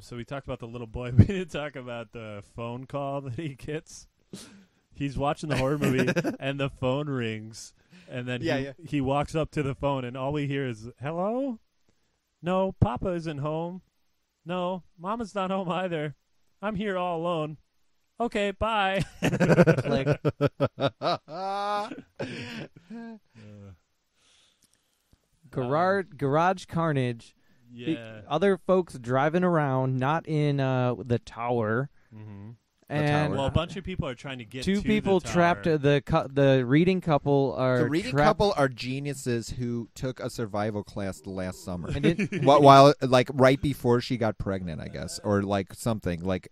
Speaker 9: So we talked about the little boy. We didn't talk about the phone call that he gets. He's watching the horror movie, and the phone rings, and then he walks up to the phone, and all we hear is, hello? No, Papa isn't home. No, Mama's not home either. I'm here all alone. Okay, bye.
Speaker 5: Click. Garage carnage.
Speaker 9: Yeah.
Speaker 5: Other folks driving around, not in the tower.
Speaker 9: Mm-hmm.
Speaker 5: And
Speaker 9: Well, a bunch of people are trying to get
Speaker 5: two
Speaker 9: to
Speaker 5: people
Speaker 9: the tower.
Speaker 5: trapped. The reading couple are
Speaker 10: The reading
Speaker 5: trapped.
Speaker 10: couple are geniuses who took a survival class last summer.
Speaker 5: And it-
Speaker 10: while like right before she got pregnant, I guess, or like something like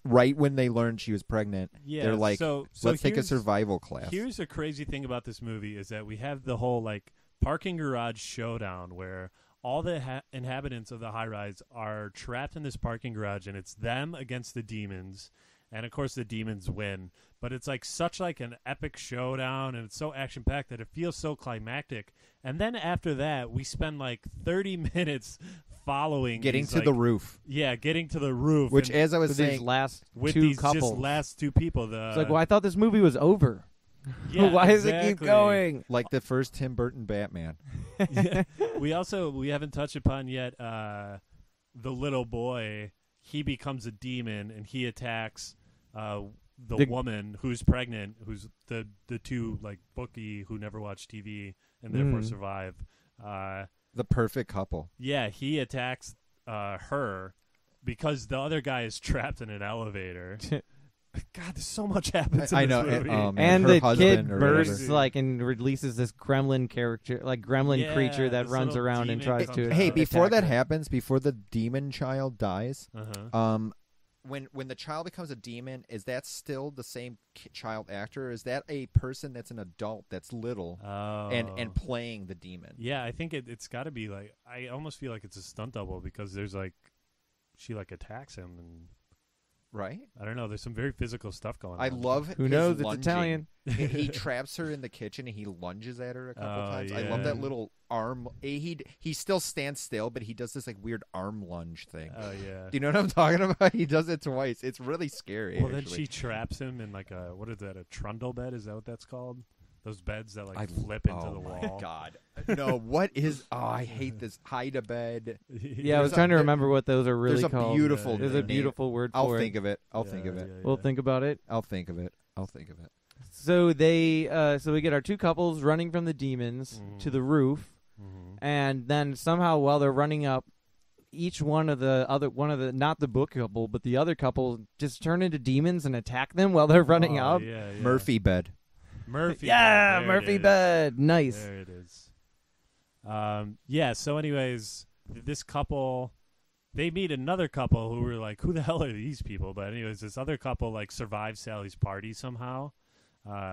Speaker 10: right when they learned she was pregnant.
Speaker 9: Yeah,
Speaker 10: they're like,
Speaker 9: so
Speaker 10: let's take a
Speaker 9: here's-
Speaker 10: survival class.
Speaker 9: Here's the crazy thing about this movie is that we have the whole like parking garage showdown where all the inhabitants of the high rise are trapped in this parking garage, and it's them against the demons. And of course the demons win, but it's like such like an epic showdown, and it's so action packed that it feels so climactic. And then after that, we spend like 30 minutes following
Speaker 10: Getting
Speaker 9: these,
Speaker 10: to
Speaker 9: like,
Speaker 10: the roof.
Speaker 9: Yeah, getting to the roof.
Speaker 10: Which,
Speaker 9: and
Speaker 10: as I was
Speaker 5: with
Speaker 10: saying,
Speaker 5: these last
Speaker 9: with
Speaker 5: two
Speaker 9: these
Speaker 5: couples.
Speaker 9: just last two people.
Speaker 5: It's like, well, I thought this movie was over.
Speaker 9: Yeah,
Speaker 5: Why does it keep
Speaker 9: exactly.
Speaker 5: going?
Speaker 10: like the first Tim Burton Batman.
Speaker 9: Yeah. We haven't touched upon yet the little boy. He becomes a demon and he attacks the woman who's pregnant, who's the two like bookie who never watch TV and therefore survive.
Speaker 10: The perfect couple.
Speaker 9: Yeah, he attacks her because the other guy is trapped in an elevator. God, there's so much happens in
Speaker 10: I
Speaker 9: this
Speaker 10: know,
Speaker 9: movie.
Speaker 5: And
Speaker 10: her
Speaker 5: the
Speaker 10: husband
Speaker 5: kid
Speaker 10: or
Speaker 5: bursts
Speaker 10: whatever.
Speaker 5: like and releases this gremlin character, like gremlin creature that
Speaker 9: this
Speaker 5: runs
Speaker 9: little
Speaker 5: around and
Speaker 9: demon
Speaker 5: tries
Speaker 9: comes
Speaker 5: to.
Speaker 9: out.
Speaker 10: Hey, before
Speaker 5: attack
Speaker 10: that
Speaker 5: her.
Speaker 10: happens, before the demon child dies,
Speaker 9: Uh-huh.
Speaker 10: when the child becomes a demon, is that still the same child actor? Or is that a person that's an adult that's little and playing the demon?
Speaker 9: Yeah, I think it's got to be like, I almost feel like it's a stunt double because there's like, she like attacks him and
Speaker 10: Right?
Speaker 9: I don't know. There's some very physical stuff going on.
Speaker 10: I love
Speaker 5: Who
Speaker 10: his
Speaker 5: knows? It's
Speaker 10: lunging.
Speaker 5: Italian.
Speaker 10: He traps her in the kitchen and he lunges at her a couple times. I love
Speaker 9: yeah.
Speaker 10: that little arm. He still stands still, but he does this like weird arm lunge thing.
Speaker 9: Oh yeah.
Speaker 10: Do you know what I'm talking about? He does it twice. It's really scary.
Speaker 9: Well, then
Speaker 10: actually.
Speaker 9: she traps him in like a, what is that? A trundle bed? Is that what that's called? Those beds that like
Speaker 10: I
Speaker 9: flip into the
Speaker 10: oh my
Speaker 9: wall.
Speaker 10: God. No, what is? Oh, I hate this. Hide a bed.
Speaker 5: Yeah, I was trying to remember what those are really
Speaker 10: There's a
Speaker 5: called.
Speaker 10: beautiful.
Speaker 5: There's a
Speaker 10: name.
Speaker 5: beautiful word
Speaker 10: I'll
Speaker 5: for
Speaker 10: think
Speaker 5: it.
Speaker 10: of it. I'll think of it.
Speaker 5: We'll think about it.
Speaker 10: I'll think of it. I'll think of it.
Speaker 5: So so we get our two couples running from the demons to the roof, and then somehow while they're running up, each one of the not the book couple but the other couple just turn into demons and attack them while they're running up.
Speaker 9: Yeah, yeah.
Speaker 10: Murphy bed.
Speaker 9: Murphy.
Speaker 5: Yeah,
Speaker 9: bed. There
Speaker 5: Murphy
Speaker 9: it is.
Speaker 5: bed. Nice.
Speaker 9: There it is. Yeah. So, anyways, this couple, they meet another couple who were like, "Who the hell are these people?" But anyways, this other couple like survives Sally's party somehow.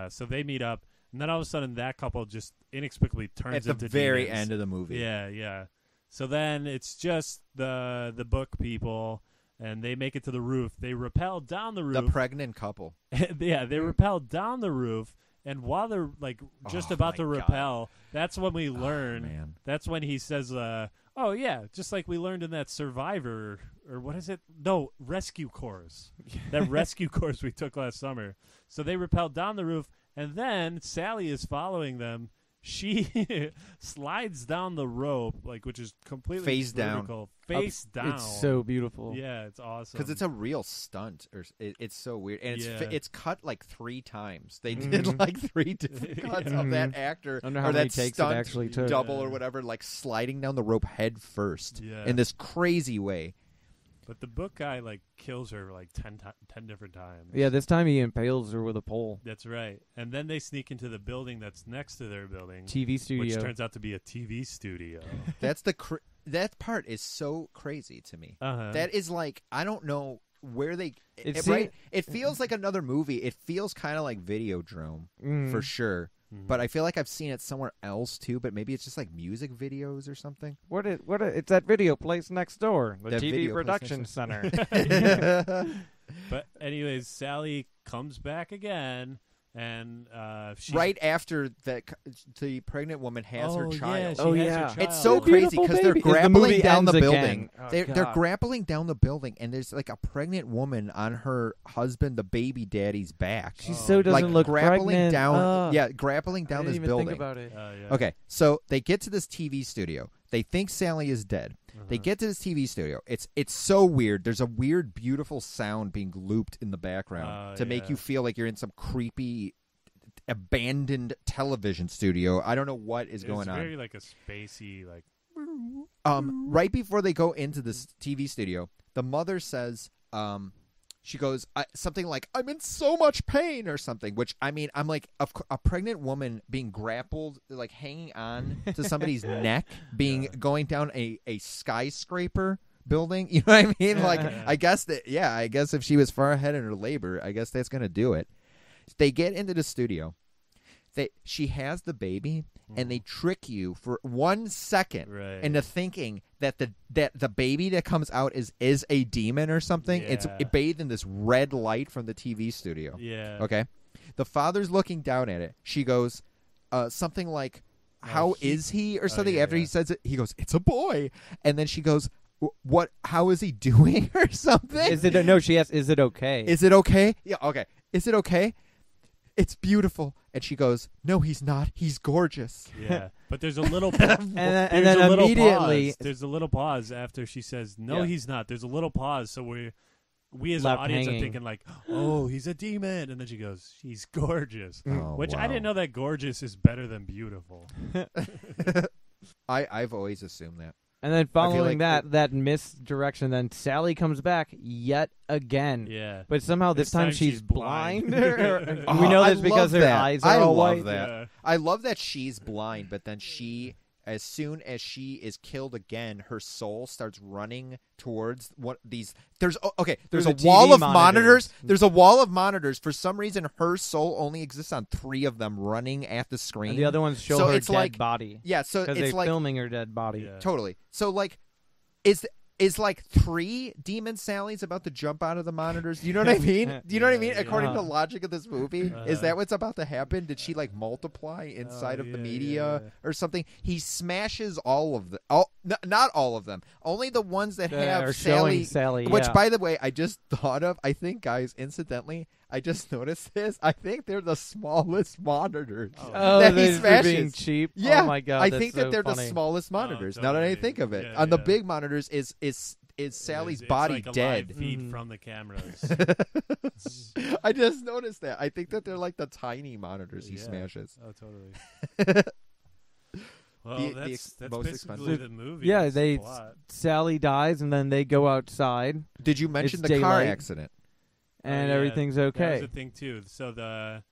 Speaker 9: So they meet up, and then all of a sudden, that couple just inexplicably turns
Speaker 10: At the
Speaker 9: into
Speaker 10: very
Speaker 9: demons.
Speaker 10: end of the movie.
Speaker 9: Yeah, yeah. So then it's just the book people, and they make it to the roof. They rappel down the roof.
Speaker 10: The pregnant couple.
Speaker 9: Yeah, they rappel down the roof, and while they're like just about to
Speaker 10: my
Speaker 9: rappel, that's when we learn.
Speaker 10: man.
Speaker 9: That's when he says, "Oh yeah, just like we learned in that Survivor or what is it? No, Rescue Course. That rescue course we took last summer." So they rappel down the roof, and then Sally is following them. She slides down the rope, like which is completely
Speaker 10: Face down.
Speaker 9: vertical, face down.
Speaker 5: It's so beautiful.
Speaker 9: Yeah, it's awesome
Speaker 10: Because it's a real stunt, or it's so weird, and
Speaker 9: Yeah.
Speaker 10: it's cut like 3 times. They
Speaker 5: Mhm.
Speaker 10: did like 3 different cuts of that actor
Speaker 5: I wonder how
Speaker 10: or
Speaker 5: many
Speaker 10: that
Speaker 5: takes it
Speaker 10: stunt
Speaker 5: actually took.
Speaker 10: double or whatever, like sliding down the rope head first
Speaker 9: Yeah.
Speaker 10: in this crazy way.
Speaker 9: But the book guy like kills her like 10 different times.
Speaker 5: Yeah, this time he impales her with a pole.
Speaker 9: That's right. And then they sneak into the building that's next to their building.
Speaker 5: TV studio.
Speaker 9: Which turns out to be a TV studio.
Speaker 10: That's that part is so crazy to me.
Speaker 9: Uh-huh.
Speaker 10: That is like, I don't know where they
Speaker 5: It's
Speaker 10: right. It feels like another movie. It feels kind of like Videodrome for sure. But I feel like I've seen it somewhere else too. But maybe it's just like music videos or something.
Speaker 5: It's that video place next door, the
Speaker 10: That
Speaker 5: TV
Speaker 10: video place
Speaker 5: production
Speaker 10: next
Speaker 5: center.
Speaker 9: But anyways, Sally comes back again, and she's
Speaker 10: Right after that, the pregnant woman has her
Speaker 9: Oh, yeah,
Speaker 10: child.
Speaker 9: she has her child.
Speaker 10: It's so
Speaker 5: What a
Speaker 10: crazy
Speaker 5: beautiful
Speaker 10: because they're
Speaker 5: baby. As the
Speaker 10: grappling
Speaker 5: movie
Speaker 10: down the
Speaker 5: ends
Speaker 10: building.
Speaker 5: again. Oh,
Speaker 10: They're
Speaker 5: God.
Speaker 10: grappling down the building, and there's like a pregnant woman on her husband, the baby daddy's back.
Speaker 5: She so doesn't
Speaker 10: like
Speaker 5: look
Speaker 10: grappling
Speaker 5: pregnant.
Speaker 10: down.
Speaker 5: Ugh.
Speaker 10: Yeah, grappling down
Speaker 5: I
Speaker 10: this
Speaker 5: didn't even
Speaker 10: building.
Speaker 5: think about it.
Speaker 9: Yeah.
Speaker 10: Okay, so they get to this TV studio. They think Sally is dead. They get to this TV studio. It's so weird. There's a weird, beautiful sound being looped in the background to make you feel like you're in some creepy, abandoned television studio. I don't know what is going on.
Speaker 9: It's very like a spacey like.
Speaker 10: Right before they go into this TV studio, the mother says she goes something like, "I'm in so much pain" or something. Which I mean, I'm like a pregnant woman being grappled, like hanging on to somebody's neck, going down a skyscraper building. You know what I mean? Like I guess if she was far ahead in her labor, I guess that's gonna do it. They get into the studio. She has the baby, and they trick you for 1 second into thinking that the baby that comes out is a demon or something.
Speaker 9: Yeah.
Speaker 10: It's bathed in this red light from the TV studio.
Speaker 9: Yeah.
Speaker 10: Okay. The father's looking down at it. She goes something like, "How is he?" or something. After he says it, he goes, "It's a boy," and then she goes, "What? How is he doing?" or something.
Speaker 5: Is it no? She asks, "Is it okay?"
Speaker 10: Is it okay? Yeah. Okay. Is it okay? It's beautiful. And she goes, "No, he's not. He's gorgeous."
Speaker 9: Yeah, but there's a little
Speaker 5: and then immediately
Speaker 9: there's a little pause after she says, "No, he's not." There's a little pause, so we as an
Speaker 5: Left
Speaker 9: audience
Speaker 5: hanging.
Speaker 9: are thinking like, "Oh, he's a demon," and then she goes, "She's gorgeous," which I didn't know that gorgeous is better than beautiful.
Speaker 10: I've always assumed that.
Speaker 5: And then following
Speaker 10: like
Speaker 5: that misdirection, then Sally comes back yet again.
Speaker 9: Yeah.
Speaker 5: But somehow this time she's blind. We
Speaker 10: Oh,
Speaker 5: know
Speaker 10: I
Speaker 5: this because
Speaker 10: love
Speaker 5: her
Speaker 10: that.
Speaker 5: eyes are
Speaker 10: I
Speaker 5: all
Speaker 10: love
Speaker 5: white.
Speaker 10: that.
Speaker 9: Yeah.
Speaker 10: I love that she's blind, but then as soon as she is killed again, her soul starts running towards there's
Speaker 5: There's
Speaker 10: a
Speaker 5: a
Speaker 10: wall
Speaker 5: TV
Speaker 10: of
Speaker 5: monitor.
Speaker 10: monitors. There's a wall of monitors. For some reason, her soul only exists on 3 of them running at the screen.
Speaker 5: And the other ones show
Speaker 10: So
Speaker 5: her
Speaker 10: it's
Speaker 5: dead
Speaker 10: like-
Speaker 5: body.
Speaker 10: Yeah, so
Speaker 5: Because
Speaker 10: it's
Speaker 5: they're
Speaker 10: like
Speaker 5: filming her dead body.
Speaker 9: Yeah.
Speaker 10: totally. So like, is like 3 demon Sallys about to jump out of the monitors? Do you know what I mean? Do you know what I mean? According to the logic of this movie, is that what's about to happen? Did she like multiply inside of the media or something? He smashes all of them. Not all of them. Only the ones that have
Speaker 5: are showing Sally.
Speaker 10: Which,
Speaker 5: yeah.
Speaker 10: by the way, I just thought of. I think, guys, incidentally, I just noticed this. I think they're the smallest monitors that he
Speaker 5: they're
Speaker 10: smashes.
Speaker 5: being cheap.
Speaker 10: Yeah,
Speaker 5: Oh my god.
Speaker 10: I
Speaker 5: that's
Speaker 10: think
Speaker 5: so
Speaker 10: that they're
Speaker 5: funny.
Speaker 10: the smallest monitors. Now that I
Speaker 9: totally.
Speaker 10: think of it,
Speaker 9: Yeah,
Speaker 10: on the
Speaker 9: yeah.
Speaker 10: big monitors is Sally's
Speaker 9: It's
Speaker 10: body
Speaker 9: like a
Speaker 10: dead.
Speaker 9: live feed from the cameras.
Speaker 10: I just noticed that. I think that they're like the tiny monitors he
Speaker 9: Yeah.
Speaker 10: smashes.
Speaker 9: Oh, totally. Well,
Speaker 10: The
Speaker 9: that's
Speaker 10: most
Speaker 9: basically
Speaker 10: expensive.
Speaker 9: the movie.
Speaker 5: Yeah,
Speaker 9: It's a plot.
Speaker 5: Sally dies, and then they go outside,
Speaker 10: Did you mention
Speaker 5: It's
Speaker 10: the car
Speaker 5: daylight.
Speaker 10: accident?
Speaker 5: and
Speaker 9: Yeah,
Speaker 5: everything's
Speaker 9: That
Speaker 5: okay.
Speaker 9: was the thing too. So the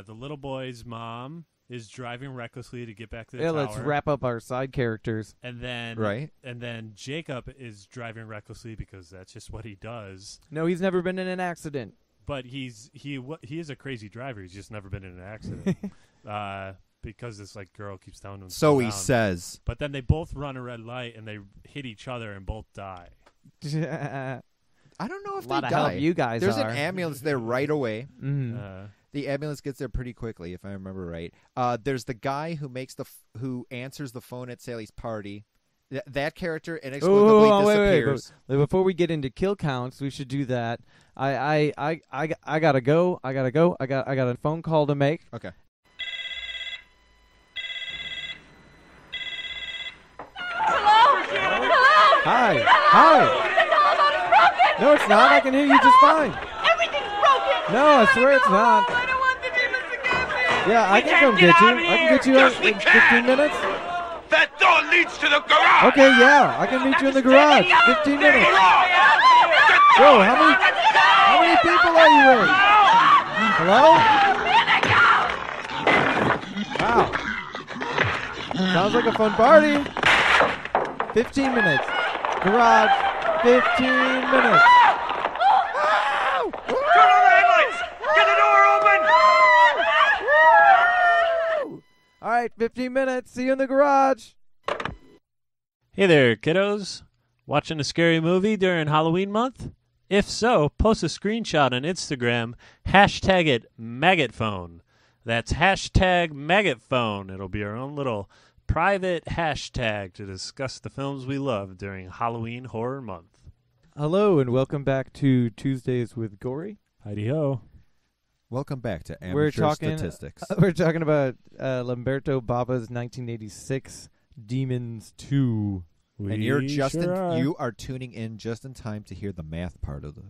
Speaker 9: little boy's mom is driving recklessly to get back to the tower.
Speaker 5: Let's wrap up our side characters.
Speaker 9: And then
Speaker 10: Right.
Speaker 9: And then Jacob is driving recklessly because that's just what he does.
Speaker 5: No, he's never been in an accident.
Speaker 9: But he is a crazy driver. He's just never been in an accident. Because this like girl keeps telling him. to
Speaker 10: So
Speaker 9: slow
Speaker 10: he
Speaker 9: down.
Speaker 10: says.
Speaker 9: But then they both run a red light and they hit each other and both die.
Speaker 5: A
Speaker 10: I don't know if
Speaker 5: lot
Speaker 10: they
Speaker 5: of
Speaker 10: die.
Speaker 5: help you guys
Speaker 10: There's
Speaker 5: are.
Speaker 10: an ambulance there right away.
Speaker 5: Mhm.
Speaker 10: The ambulance gets there pretty quickly, if I remember right. There's the guy who answers the phone at Sally's party. That character inexplicably disappears.
Speaker 5: Wait. Before we get into kill counts, we should do that. I gotta go. I got a phone call to make.
Speaker 10: Okay.
Speaker 5: Hi.
Speaker 6: The telephone is broken!
Speaker 5: No, it's not. I can hear you just fine.
Speaker 6: Everything's broken!
Speaker 5: No, I swear it's not.
Speaker 6: I don't want the demons to get me!
Speaker 5: Yeah, I can come get you. I can get you in 15 minutes.
Speaker 4: That door leads to the garage!
Speaker 5: Okay, yeah, I can meet you in the garage. 15 minutes. Whoa, how many people are you with? Hello? Wow. Sounds like a fun party. 15 minutes. Garage. 15 minutes.
Speaker 4: Turn on the headlights! Get the door open!
Speaker 5: All right, 15 minutes. See you in the garage.
Speaker 9: Hey there, kiddos. Watching a scary movie during Halloween month? If so, post a screenshot on Instagram, hashtag it MaggotPhone. That's hashtag MaggotPhone. It'll be our own little private hashtag to discuss the films we love during Halloween Horror Month.
Speaker 5: Hello, and welcome back to Tuesdays with Gory.
Speaker 9: Heidi-ho.
Speaker 10: Welcome back to Amateur
Speaker 5: We're talking
Speaker 10: Statistics.
Speaker 5: We're talking about Lamberto Bava's 1986 Demons 2.
Speaker 10: And you're
Speaker 9: are.
Speaker 10: you are tuning in just in time to hear the math part of the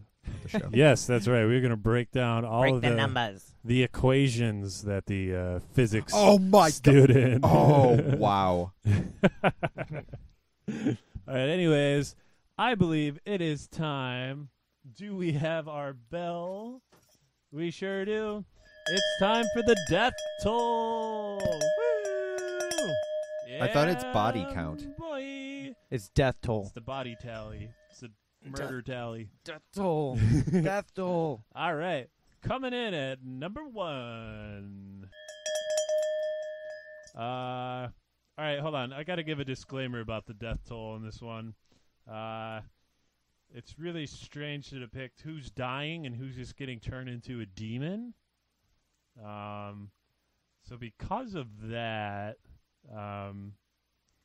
Speaker 10: show.
Speaker 9: Yes, that's right. We're going to break down all of the
Speaker 5: numbers.
Speaker 9: the equations that the physics
Speaker 10: Oh my
Speaker 9: student.
Speaker 10: Oh wow.
Speaker 9: All right, anyways, I believe it is time Do we have our bell? We sure do. It's time for the death toll. Woo!
Speaker 10: I thought it's body count.
Speaker 9: Boy.
Speaker 5: It's death toll.
Speaker 9: It's the body tally. It's the murder tally.
Speaker 5: Death toll. Death toll.
Speaker 9: All right. Coming in at number 1. All right, hold on. I got to give a disclaimer about the death toll in this one. It's really strange to depict who's dying and who's just getting turned into a demon. So because of that,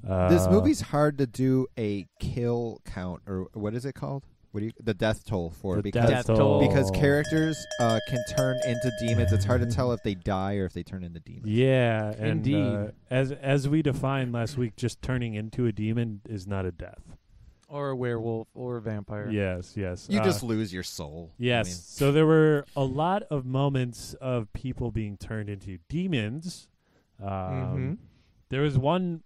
Speaker 10: this movie's hard to do a kill count, or what is it called? The death toll for, because characters can turn into demons. It's hard to tell if they die or if they turn into demons.
Speaker 9: Yeah, and
Speaker 5: indeed.
Speaker 9: As we defined last week, just turning into a demon is not a death.
Speaker 5: Or a werewolf or a vampire.
Speaker 9: Yes.
Speaker 10: You just lose your soul.
Speaker 9: Yes. So there were a lot of moments of people being turned into demons. There was one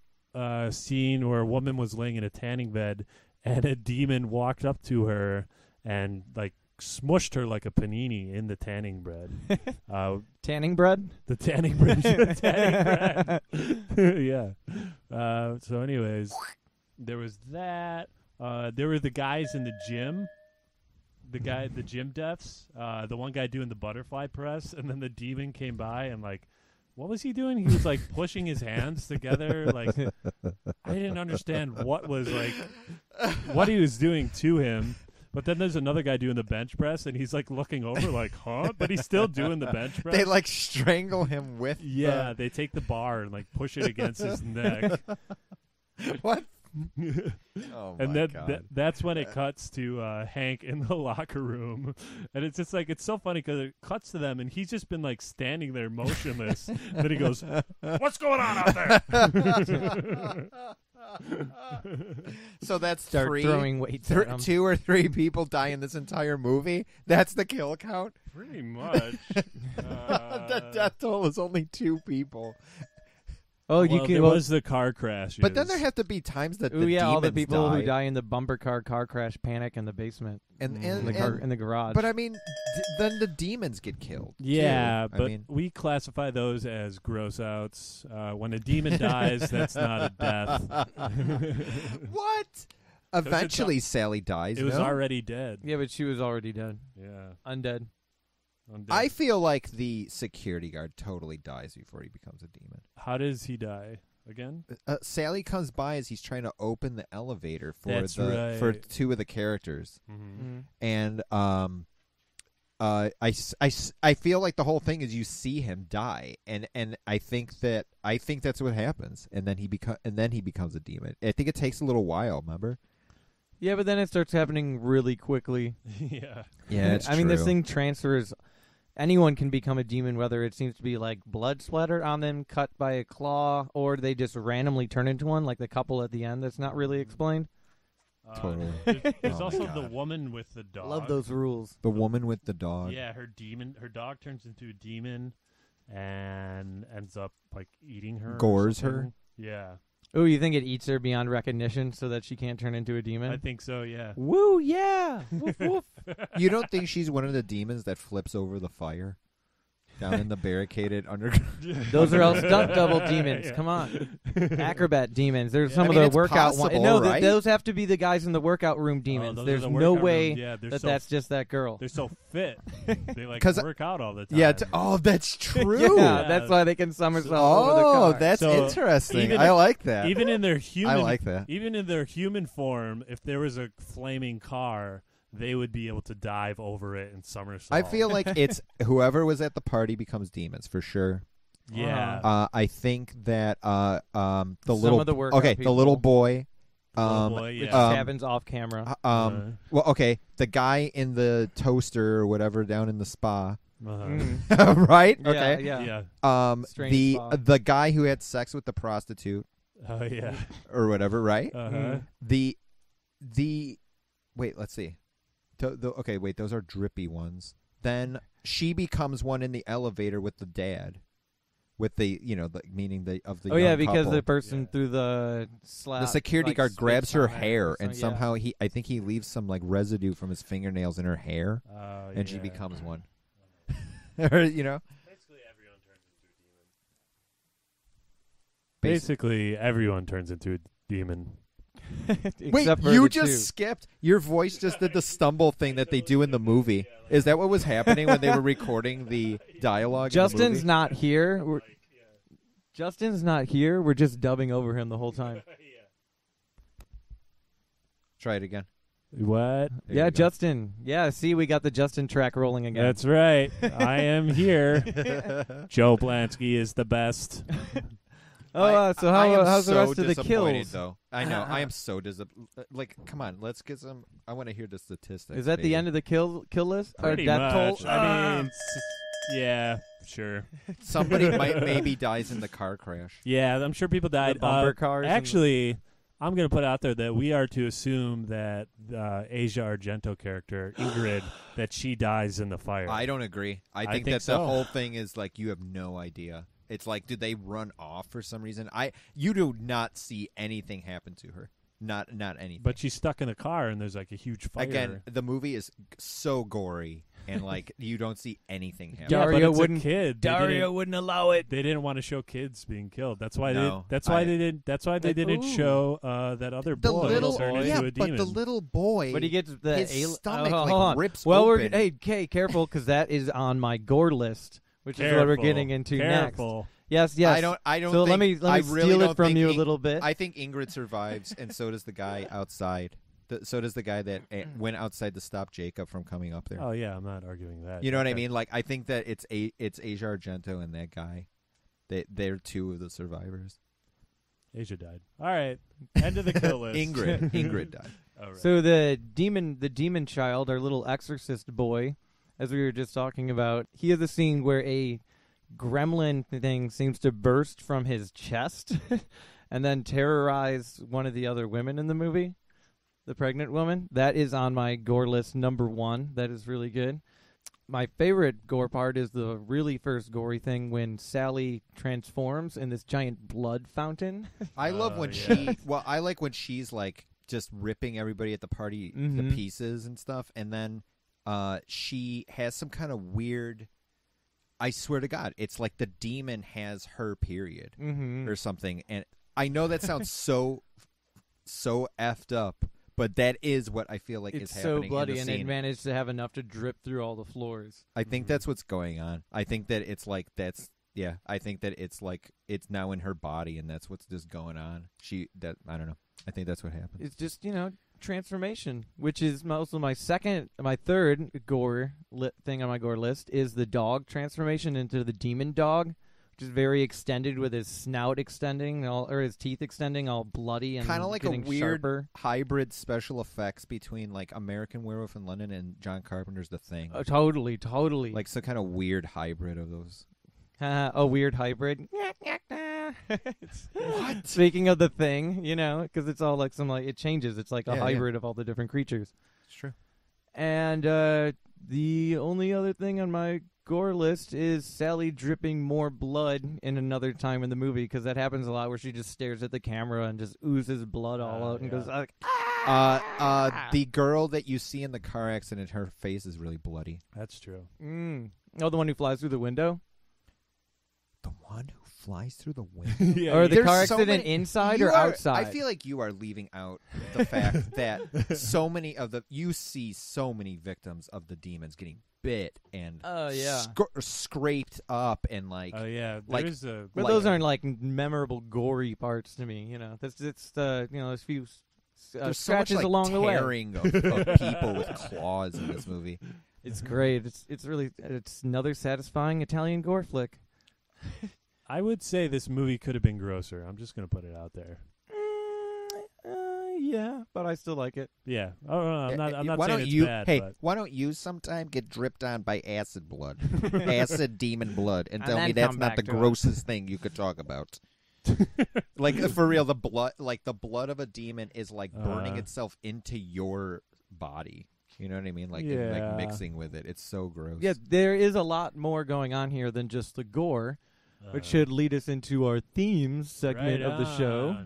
Speaker 9: scene where a woman was laying in a tanning bed and a demon walked up to her and like smushed her like a panini in the tanning bread.
Speaker 5: Tanning bread?
Speaker 9: The tanning bread. The tanning bread. Yeah. So anyways, there was that. There were the guys in the gym. The gym deaths. The one guy doing the butterfly press, and then the demon came by and like, what was he doing? He was like pushing his hands together. Like, I didn't understand what he was doing to him. But then there's another guy doing the bench press, and he's like looking over, like, huh? But he's still doing the bench press.
Speaker 10: They like strangle him with.
Speaker 9: Yeah, they take the bar and like push it against his neck.
Speaker 10: What? Oh my
Speaker 9: and then
Speaker 10: God.
Speaker 9: that's when it cuts to Hank in the locker room, and it's just like, it's so funny because it cuts to them and he's just been like standing there motionless. Then he goes, "What's going on out there?"
Speaker 10: So that's
Speaker 5: throwing weights at 'em.
Speaker 10: 2 or 3 people die in this entire movie. That's the kill count.
Speaker 9: Pretty much.
Speaker 10: The death toll is only 2 people.
Speaker 5: Oh,
Speaker 9: there was the car crash.
Speaker 10: But then there have to be times that the demons
Speaker 5: all the people
Speaker 10: die.
Speaker 5: who die in the bumper car crash panic in the basement
Speaker 10: and
Speaker 5: in the garage.
Speaker 10: But I mean, then the demons get killed.
Speaker 9: Yeah,
Speaker 10: too.
Speaker 9: but we classify those as gross outs. When a demon dies, that's not a death.
Speaker 10: What? Eventually, Sally dies.
Speaker 9: It was already dead.
Speaker 5: Yeah, but she was already dead.
Speaker 9: Yeah,
Speaker 5: undead.
Speaker 10: I feel like the security guard totally dies before he becomes a demon.
Speaker 9: How does he die again?
Speaker 10: Sally comes by as he's trying to open the elevator for
Speaker 9: for
Speaker 10: 2 of the characters, and I feel like the whole thing is you see him die, and I think that's what happens, and then he becomes a demon. I think it takes a little while. Remember?
Speaker 5: Yeah, but then it starts happening really quickly.
Speaker 9: Yeah,
Speaker 10: it's
Speaker 5: I mean, this
Speaker 10: true.
Speaker 5: thing transfers. Anyone can become a demon, whether it seems to be like blood splattered on them, cut by a claw, or they just randomly turn into one, like the couple at the end. That's not really explained.
Speaker 10: Totally.
Speaker 9: There's
Speaker 10: Oh,
Speaker 9: also
Speaker 10: my
Speaker 9: the
Speaker 10: God.
Speaker 9: woman with the dog.
Speaker 5: Love those rules.
Speaker 10: The woman with the dog.
Speaker 9: Yeah, her dog turns into a demon and ends up like eating her.
Speaker 10: Gores
Speaker 9: or
Speaker 10: her?
Speaker 9: something. Yeah.
Speaker 5: Oh, you think it eats her beyond recognition so that she can't turn into a demon?
Speaker 9: I think so, yeah.
Speaker 5: Woo, yeah. Woof, woof.
Speaker 10: You don't think she's one of the demons that flips over the fire down in the barricaded underground?
Speaker 5: Those are all stunt double demons.
Speaker 9: Yeah.
Speaker 5: Come on. Acrobat demons. There's some
Speaker 10: I
Speaker 5: of
Speaker 10: mean,
Speaker 5: the
Speaker 10: it's
Speaker 5: workout ones.
Speaker 10: possible,
Speaker 5: No,
Speaker 10: right?
Speaker 5: those have to be the guys in the workout room demons.
Speaker 9: those are
Speaker 5: There's
Speaker 9: the
Speaker 5: no
Speaker 9: workout
Speaker 5: way
Speaker 9: rooms. Yeah, they're so
Speaker 5: that's just that girl.
Speaker 9: They're so fit. They like
Speaker 10: 'Cause-
Speaker 9: work out all the time.
Speaker 10: Yeah. That's true.
Speaker 5: Yeah, that's why they can somersault over the
Speaker 10: Oh,
Speaker 5: car.
Speaker 10: that's
Speaker 9: So,
Speaker 10: interesting.
Speaker 9: even
Speaker 10: I
Speaker 9: if-
Speaker 10: like that.
Speaker 9: Even in their human,
Speaker 10: I like that.
Speaker 9: Even in their human form, if there was a flaming car, they would be able to dive over it and somersault.
Speaker 10: I feel like it's whoever was at the party becomes demons for sure.
Speaker 9: Yeah.
Speaker 10: I think that the
Speaker 5: Some
Speaker 10: little
Speaker 5: of the workout
Speaker 10: the
Speaker 5: people.
Speaker 10: little boy.
Speaker 9: Little boy,
Speaker 5: Which
Speaker 9: yeah.
Speaker 5: happens off camera.
Speaker 10: Well, okay, the guy in the toaster or whatever down in the spa, right?
Speaker 5: Yeah,
Speaker 10: Okay,
Speaker 5: yeah. Strange spa.
Speaker 10: the guy who had sex with the prostitute,
Speaker 9: Oh yeah.
Speaker 10: or whatever, right?
Speaker 9: Uh-huh.
Speaker 10: The wait, let's see. Okay, wait, those are drippy ones. Then she becomes one in the elevator with the dad, with the meaning of the
Speaker 5: Oh yeah,
Speaker 10: young
Speaker 5: because
Speaker 10: couple.
Speaker 5: the person through the slap,
Speaker 10: The security guard grabs her hair, and
Speaker 5: so,
Speaker 10: somehow I think he leaves some like residue from his fingernails in her hair, and she becomes one. Or,
Speaker 9: Basically, everyone turns into a demon.
Speaker 10: Wait, you just skipped. Your voice just did the stumble thing that they do in the movie. Is that what was happening when they were recording the dialogue?
Speaker 5: Justin's not here. Justin's not here. We're just dubbing over him the whole time.
Speaker 10: Try it again.
Speaker 9: What?
Speaker 5: Yeah, Justin. Yeah, see, we got the Justin track rolling again.
Speaker 9: That's right. I am here. Joe Blansky is the best.
Speaker 5: Oh, so how's the rest of the kills?
Speaker 10: Though I know I am so disappointed. Like, come on, let's get some. I want to hear the statistics.
Speaker 5: Is that the end of the kill list
Speaker 9: Pretty
Speaker 5: or death
Speaker 9: much.
Speaker 5: toll?
Speaker 9: I mean, yeah, sure.
Speaker 10: Somebody maybe dies in the car crash.
Speaker 9: Yeah, I'm sure people died.
Speaker 5: The bumper cars.
Speaker 9: Actually, I'm going to put out there that we are to assume that Asia Argento character Ingrid that she dies in the fire.
Speaker 10: I don't agree. I think that the whole thing is like you have no idea. It's like, did they run off for some reason? You do not see anything happen to her. Not anything.
Speaker 9: But she's stuck in a car, and there's like a huge fire.
Speaker 10: Again, the movie is so gory, and like you don't see anything happen.
Speaker 5: Dario
Speaker 9: wouldn't. A kid.
Speaker 5: Dario wouldn't allow it.
Speaker 9: They didn't want to show kids being killed. That's why.
Speaker 10: No,
Speaker 9: That's why they didn't show that other boy. Turned into a demon.
Speaker 10: But the little boy.
Speaker 5: But he gets the
Speaker 10: his stomach
Speaker 5: hold on.
Speaker 10: rips
Speaker 5: well,
Speaker 10: open.
Speaker 5: Hey, careful, because that is on my gore list, which is what we're getting into next. Yes.
Speaker 10: I don't.
Speaker 5: So let me
Speaker 10: really
Speaker 5: steal it from you a
Speaker 10: Ing-
Speaker 5: little bit.
Speaker 10: I think Ingrid survives, and so does the guy outside. So does the guy that went outside to stop Jacob from coming up there.
Speaker 9: Oh yeah, I'm not arguing that.
Speaker 10: You know what I mean? Like, I think that it's Asia Argento and that guy. They're two of the survivors.
Speaker 9: Asia died. All right, end of the kill list.
Speaker 10: Ingrid died.
Speaker 9: All right.
Speaker 5: So the demon child, our little exorcist boy, as we were just talking about, he has a scene where a gremlin thing seems to burst from his chest and then terrorize one of the other women in the movie, the pregnant woman. That is on my gore list number 1. That is really good. My favorite gore part is the really first gory thing when Sally transforms in this giant blood fountain.
Speaker 10: I love when I like when she's like just ripping everybody at the party to pieces and stuff, and then she has some kind of weird. I swear to God, it's like the demon has her period or something. And I know that sounds so effed up, but that is what I feel like is happening.
Speaker 5: It's so bloody,
Speaker 10: in the
Speaker 5: and
Speaker 10: scene.
Speaker 5: it managed to have enough to drip through all the floors.
Speaker 10: I think that's what's going on. I think that it's like I think that it's like it's now in her body, and that's what's just going on. I don't know. I think that's what happened.
Speaker 5: It's just, transformation, which is also my third gore thing on my gore list is the dog transformation into the demon dog, which is very extended with his snout extending, or his teeth extending, all bloody and
Speaker 10: kind of like a weird
Speaker 5: sharper.
Speaker 10: Hybrid special effects between like American Werewolf in London and John Carpenter's The Thing.
Speaker 5: Totally.
Speaker 10: Like some kind of weird hybrid of those.
Speaker 5: A weird hybrid.
Speaker 10: What?
Speaker 5: Speaking of The Thing, because it's all like it changes. It's like a hybrid of all the different creatures.
Speaker 10: It's true.
Speaker 5: And the only other thing on my gore list is Sally dripping more blood in another time in the movie, because that happens a lot where she just stares at the camera and just oozes blood all out and goes like,
Speaker 10: the girl that you see in the car accident, her face is really bloody.
Speaker 9: That's true.
Speaker 5: Oh, the one who flies through the window?
Speaker 10: The one who flies through the window?
Speaker 5: Or the car accident inside or outside?
Speaker 10: I feel like you are leaving out the fact that you see so many victims of the demons getting bit and scraped up and like.
Speaker 9: Oh yeah,
Speaker 5: but those aren't like memorable gory parts to me. It's there's few
Speaker 10: there's
Speaker 5: scratches
Speaker 10: so much,
Speaker 5: along the way.
Speaker 10: Tearing of people with claws in this movie.
Speaker 5: It's great. It's another satisfying Italian gore flick.
Speaker 9: I would say this movie could have been grosser. I'm just going to put it out there.
Speaker 5: Yeah, but I still like it.
Speaker 9: Yeah. Oh, I'm not
Speaker 10: why
Speaker 9: saying
Speaker 10: don't
Speaker 9: it's
Speaker 10: you,
Speaker 9: bad.
Speaker 10: Hey,
Speaker 9: but
Speaker 10: why don't you sometime get dripped on by acid blood, acid demon blood, and tell
Speaker 5: then
Speaker 10: me that's
Speaker 5: come
Speaker 10: not
Speaker 5: back
Speaker 10: the
Speaker 5: to it.
Speaker 10: grossest thing you could talk about? Like for real, the blood of a demon is like burning itself into your body. You know what I mean? Like mixing with it. It's so gross.
Speaker 5: Yeah, there is a lot more going on here than just the gore. which should lead us into our themes segment of the show.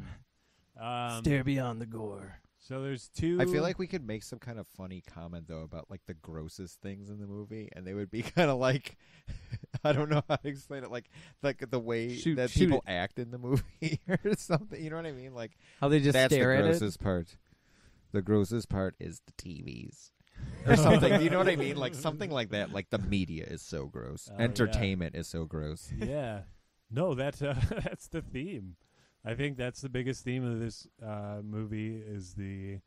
Speaker 5: Stare beyond the gore.
Speaker 9: So there's two.
Speaker 10: I feel like we could make some kind of funny comment though about like the grossest things in the movie, and they would be kind of like, I don't know how to explain it, like the way that people act in the movie or something. You know what I mean? Like
Speaker 5: how they just stare at it.
Speaker 10: That's the grossest part. The grossest part is the TVs. Or something, you know what I mean? Like something like that. Like the media is so gross. Entertainment is so gross.
Speaker 9: Yeah. No, that's the theme. I think that's the biggest theme of this movie is the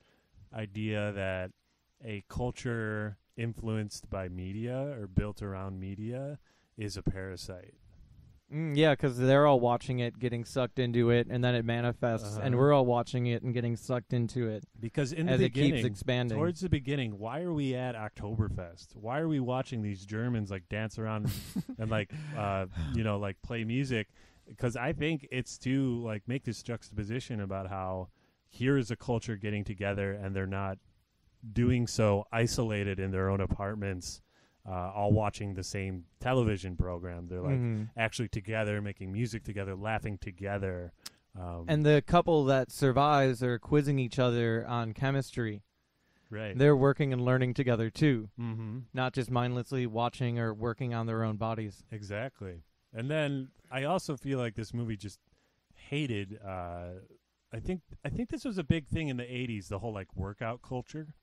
Speaker 9: idea that a culture influenced by media or built around media is a parasite.
Speaker 5: Yeah, because they're all watching it, getting sucked into it, and then it manifests, and we're all watching it and getting sucked into it.
Speaker 9: Because in
Speaker 5: the beginning,
Speaker 9: it
Speaker 5: keeps expanding.
Speaker 9: Towards the beginning, why are we at Oktoberfest? Why are we watching these Germans like dance around and like like play music? Because I think it's to like make this juxtaposition about how here is a culture getting together and they're not doing so isolated in their own apartments. All watching the same television program. They're like actually together, making music together, laughing together.
Speaker 5: And the couple that survives are quizzing each other on chemistry.
Speaker 9: Right.
Speaker 5: They're working and learning together too.
Speaker 9: Mm-hmm.
Speaker 5: Not just mindlessly watching or working on their own bodies.
Speaker 9: Exactly. And then I also feel like this movie just hated. I think this was a big thing in the 80s. The whole like workout culture.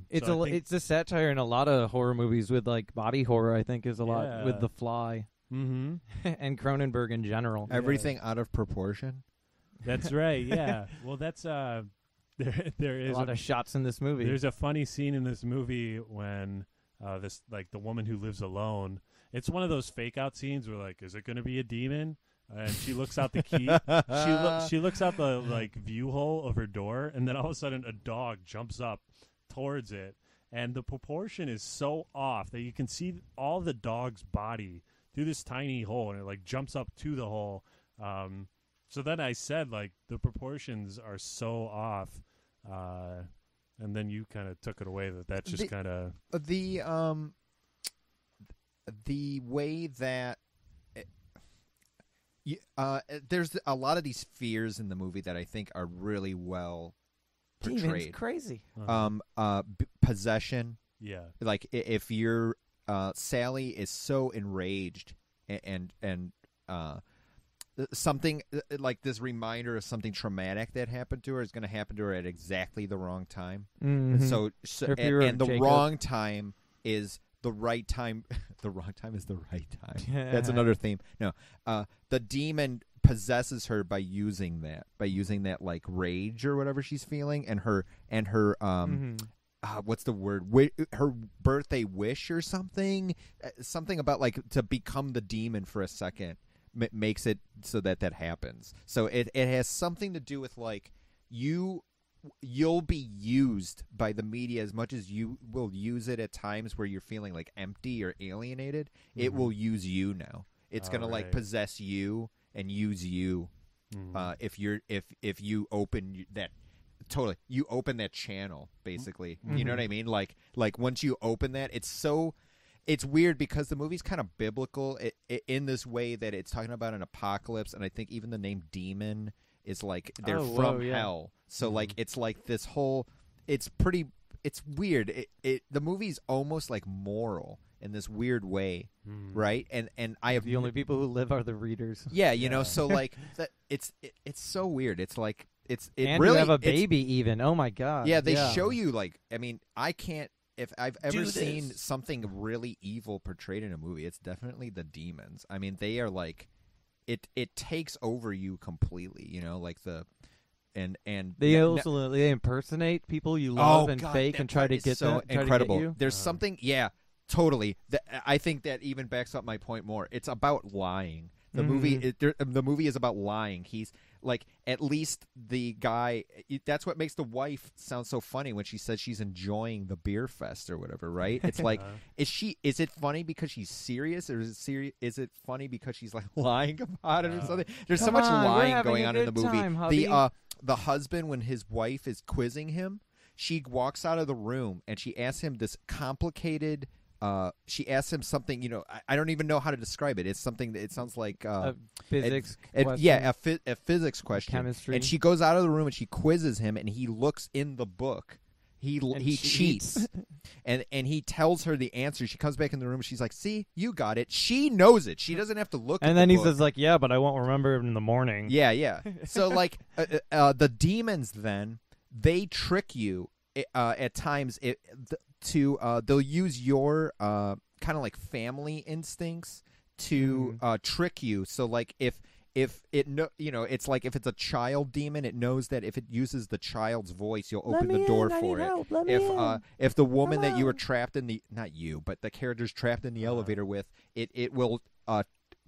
Speaker 5: It's a satire in a lot of horror movies with like body horror. I think is a lot with The Fly, and Cronenberg in general.
Speaker 10: Everything out of proportion.
Speaker 9: That's right. Yeah. Well, that's there is
Speaker 5: a lot of shots in this movie.
Speaker 9: There's a funny scene in this movie when this like the woman who lives alone. It's one of those fake out scenes where like, is it going to be a demon? And she looks out the key. She looks out the like view hole of her door, and then all of a sudden a dog jumps up towards it, and the proportion is so off that you can see all the dog's body through this tiny hole, and it like jumps up to the hole. So then I said like the proportions are so off, and then you kind of took it away that's just kind of
Speaker 10: the way that. There's a lot of these fears in the movie that I think are really well portrayed.
Speaker 5: Demons, crazy.
Speaker 10: Possession.
Speaker 9: Yeah.
Speaker 10: Like if you're Sally is so enraged and something like this reminder of something traumatic that happened to her is going to happen to her at exactly the wrong time.
Speaker 5: Mm-hmm.
Speaker 10: So and the wrong time is the right time. The wrong time is the right time. That's another theme. No, the demon possesses her by using that like rage or whatever she's feeling, and her what's the word? Her birthday wish or something. Something about like to become the demon for a second makes it so that happens. So it has something to do with like you'll be used by the media as much as you will use it at times where you're feeling like empty or alienated. It will use you now. It's going to like possess you and use you. If you open that you open that channel basically. You know what I mean? Like once you open that, it's weird because the movie's kind of biblical in this way that it's talking about an apocalypse, and I think even the name demon is like they're from hell. So like it's like this whole it's weird. The movie's almost like moral in this weird way, right? And I have
Speaker 5: the only people who live are the readers.
Speaker 10: Yeah, you know, so like that it's so weird. It's like it
Speaker 5: and
Speaker 10: really
Speaker 5: you have a baby even. Oh my god.
Speaker 10: Yeah, they show you like I mean, I can't if I've ever seen something really evil portrayed in a movie, it's definitely the demons. I mean, they are like it takes over you completely, you know, like the and
Speaker 5: they they impersonate people you love and fake and try to get
Speaker 10: so
Speaker 5: them,
Speaker 10: incredible.
Speaker 5: Try to get you.
Speaker 10: There's something, totally. I think that even backs up my point more. It's about lying. The movie is about lying. He's like, at least the guy. That's what makes the wife sound so funny when she says she's enjoying the beer fest or whatever. Right? It's like, is it funny because she's serious, or is it funny because she's like lying about it or something? There's so much lying going on in the movie. The husband, when his wife is quizzing him, she walks out of the room and she asks him this complicated she asks him something. I don't even know how to describe it. It's something that it sounds like
Speaker 5: a physics question.
Speaker 10: Yeah, a physics question.
Speaker 5: Chemistry.
Speaker 10: And she goes out of the room and she quizzes him, and he looks in the book. He cheats, and he tells her the answer. She comes back in the room. She's like, "See, you got it." She knows it. She doesn't have to look.
Speaker 5: And
Speaker 10: at
Speaker 5: then
Speaker 10: the
Speaker 5: he
Speaker 10: book.
Speaker 5: says, like, "Yeah, but I won't remember it in the morning."
Speaker 10: Yeah. So like, the demons then they trick you at times. They'll use your kind of like family instincts to trick you. So like if it's like if it's a child demon, it knows that if it uses the child's voice, you'll open the door for it. If the woman that you were trapped in not you, but the character's trapped in the elevator with, it will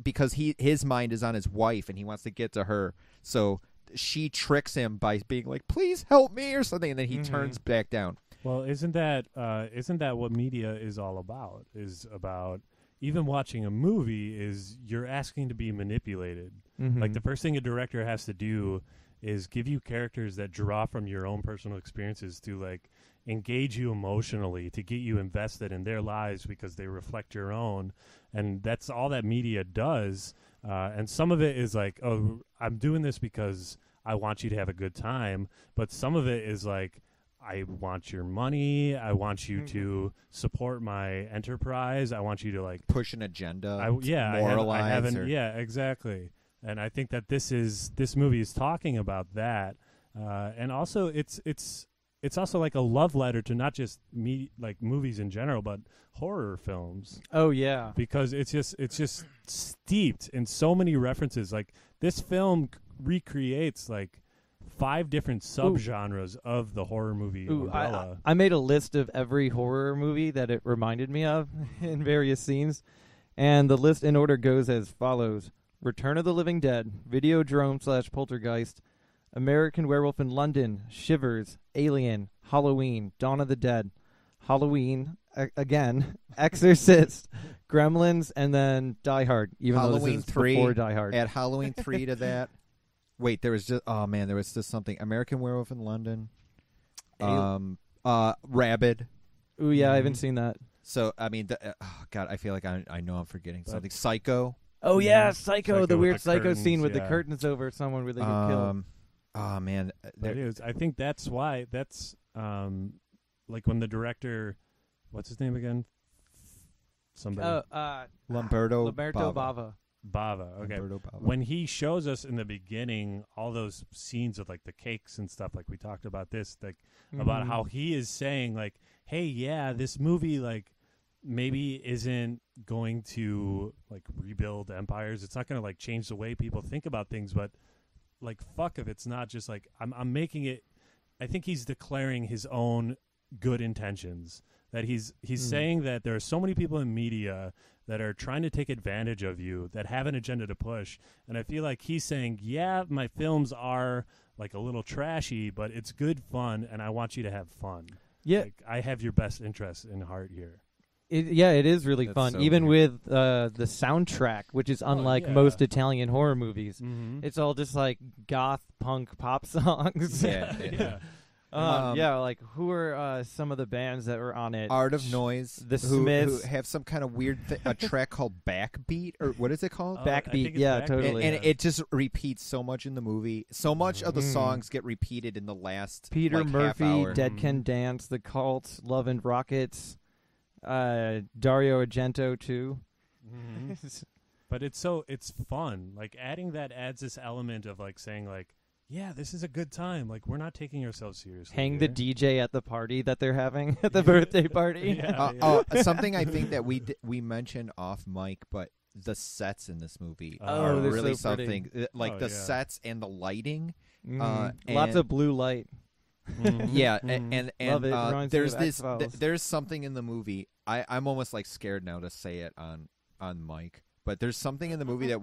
Speaker 10: because his mind is on his wife and he wants to get to her. So she tricks him by being like, "Please help me" or something, and then he turns back down.
Speaker 9: Well, isn't that what media is all about? Is about even watching a movie is you're asking to be manipulated. Like the first thing a director has to do is give you characters that draw from your own personal experiences to like engage you emotionally, to get you invested in their lives because they reflect your own. And that's all that media does. And some of it is like, oh, I'm doing this because I want you to have a good time. But some of it is like, I want your money. I want you to support my enterprise. I want you to like
Speaker 10: push an agenda.
Speaker 9: Moralize. Yeah, exactly. And I think that this movie is talking about that. And also it's also like a love letter to not just like movies in general, but horror films.
Speaker 5: Oh yeah,
Speaker 9: because it's just steeped in so many references. Like this film recreates like 5 different subgenres of the horror movie umbrella.
Speaker 5: I made a list of every horror movie that it reminded me of in various scenes, and the list in order goes as follows: Return of the Living Dead, Videodrome / Poltergeist, American Werewolf in London, Shivers, Alien, Halloween, Dawn of the Dead, Halloween, again, Exorcist, Gremlins, and then Die Hard, even
Speaker 10: Halloween
Speaker 5: though this is
Speaker 10: 3,
Speaker 5: before Die Hard.
Speaker 10: Add Halloween 3 to that. Wait, there was just something. American Werewolf in London. Rabid.
Speaker 5: Ooh, yeah, I haven't seen that.
Speaker 10: So, I mean, God, I feel like I know I'm forgetting something. Psycho.
Speaker 5: Oh, yeah, Psycho, the weird Psycho
Speaker 9: curtains,
Speaker 5: scene with the curtains over someone where they get killed.
Speaker 10: Oh, man.
Speaker 9: That is. I think that's why. That's like when the director, what's his name again? Somebody.
Speaker 10: Lamberto
Speaker 5: Bava.
Speaker 9: Bava. Okay. When he shows us in the beginning all those scenes of like the cakes and stuff, like we talked about this, like about how he is saying like, hey, yeah, this movie like maybe isn't going to like rebuild empires. It's not going to like change the way people think about things, but like fuck if it's not just like I'm making it. I think he's declaring his own good intentions. That he's saying that there are so many people in media that are trying to take advantage of you, that have an agenda to push. And I feel like he's saying, yeah, my films are like a little trashy, but it's good fun, and I want you to have fun.
Speaker 5: Yeah.
Speaker 9: Like, I have your best interests in heart here.
Speaker 5: It is really fun,
Speaker 10: so
Speaker 5: even
Speaker 10: weird.
Speaker 5: with the soundtrack, which is unlike most Italian horror movies. It's all just like goth punk pop songs.
Speaker 9: Yeah.
Speaker 5: Like who are some of the bands that were on it?
Speaker 10: Art of Noise,
Speaker 5: the
Speaker 10: who
Speaker 5: Smiths,
Speaker 10: have some kind of weird a track called Backbeat, or what is it called?
Speaker 5: Backbeat, yeah,
Speaker 9: Backbeat.
Speaker 5: totally.
Speaker 10: And it just repeats so much in the movie. So much of the songs get repeated in the last
Speaker 5: Peter
Speaker 10: like,
Speaker 5: Murphy,
Speaker 10: half hour.
Speaker 5: Dead Can Dance, The Cult, Love and Rockets, Dario Argento too.
Speaker 9: But it's fun. Like adding that adds this element of like saying like, yeah, this is a good time. Like we're not taking ourselves seriously.
Speaker 5: Hang the DJ at the party that they're having at the birthday party.
Speaker 10: Something I think that we mentioned off mic, but the sets in this movie are
Speaker 5: they're
Speaker 10: really
Speaker 5: so pretty.
Speaker 10: something. Like the sets and the lighting.
Speaker 5: Lots of blue light.
Speaker 10: Yeah, and
Speaker 5: Love it. Reminds me
Speaker 10: there's
Speaker 5: of
Speaker 10: this
Speaker 5: X-Files.
Speaker 10: there's something in the movie. I'm almost like scared now to say it on mic. But there's something in the movie that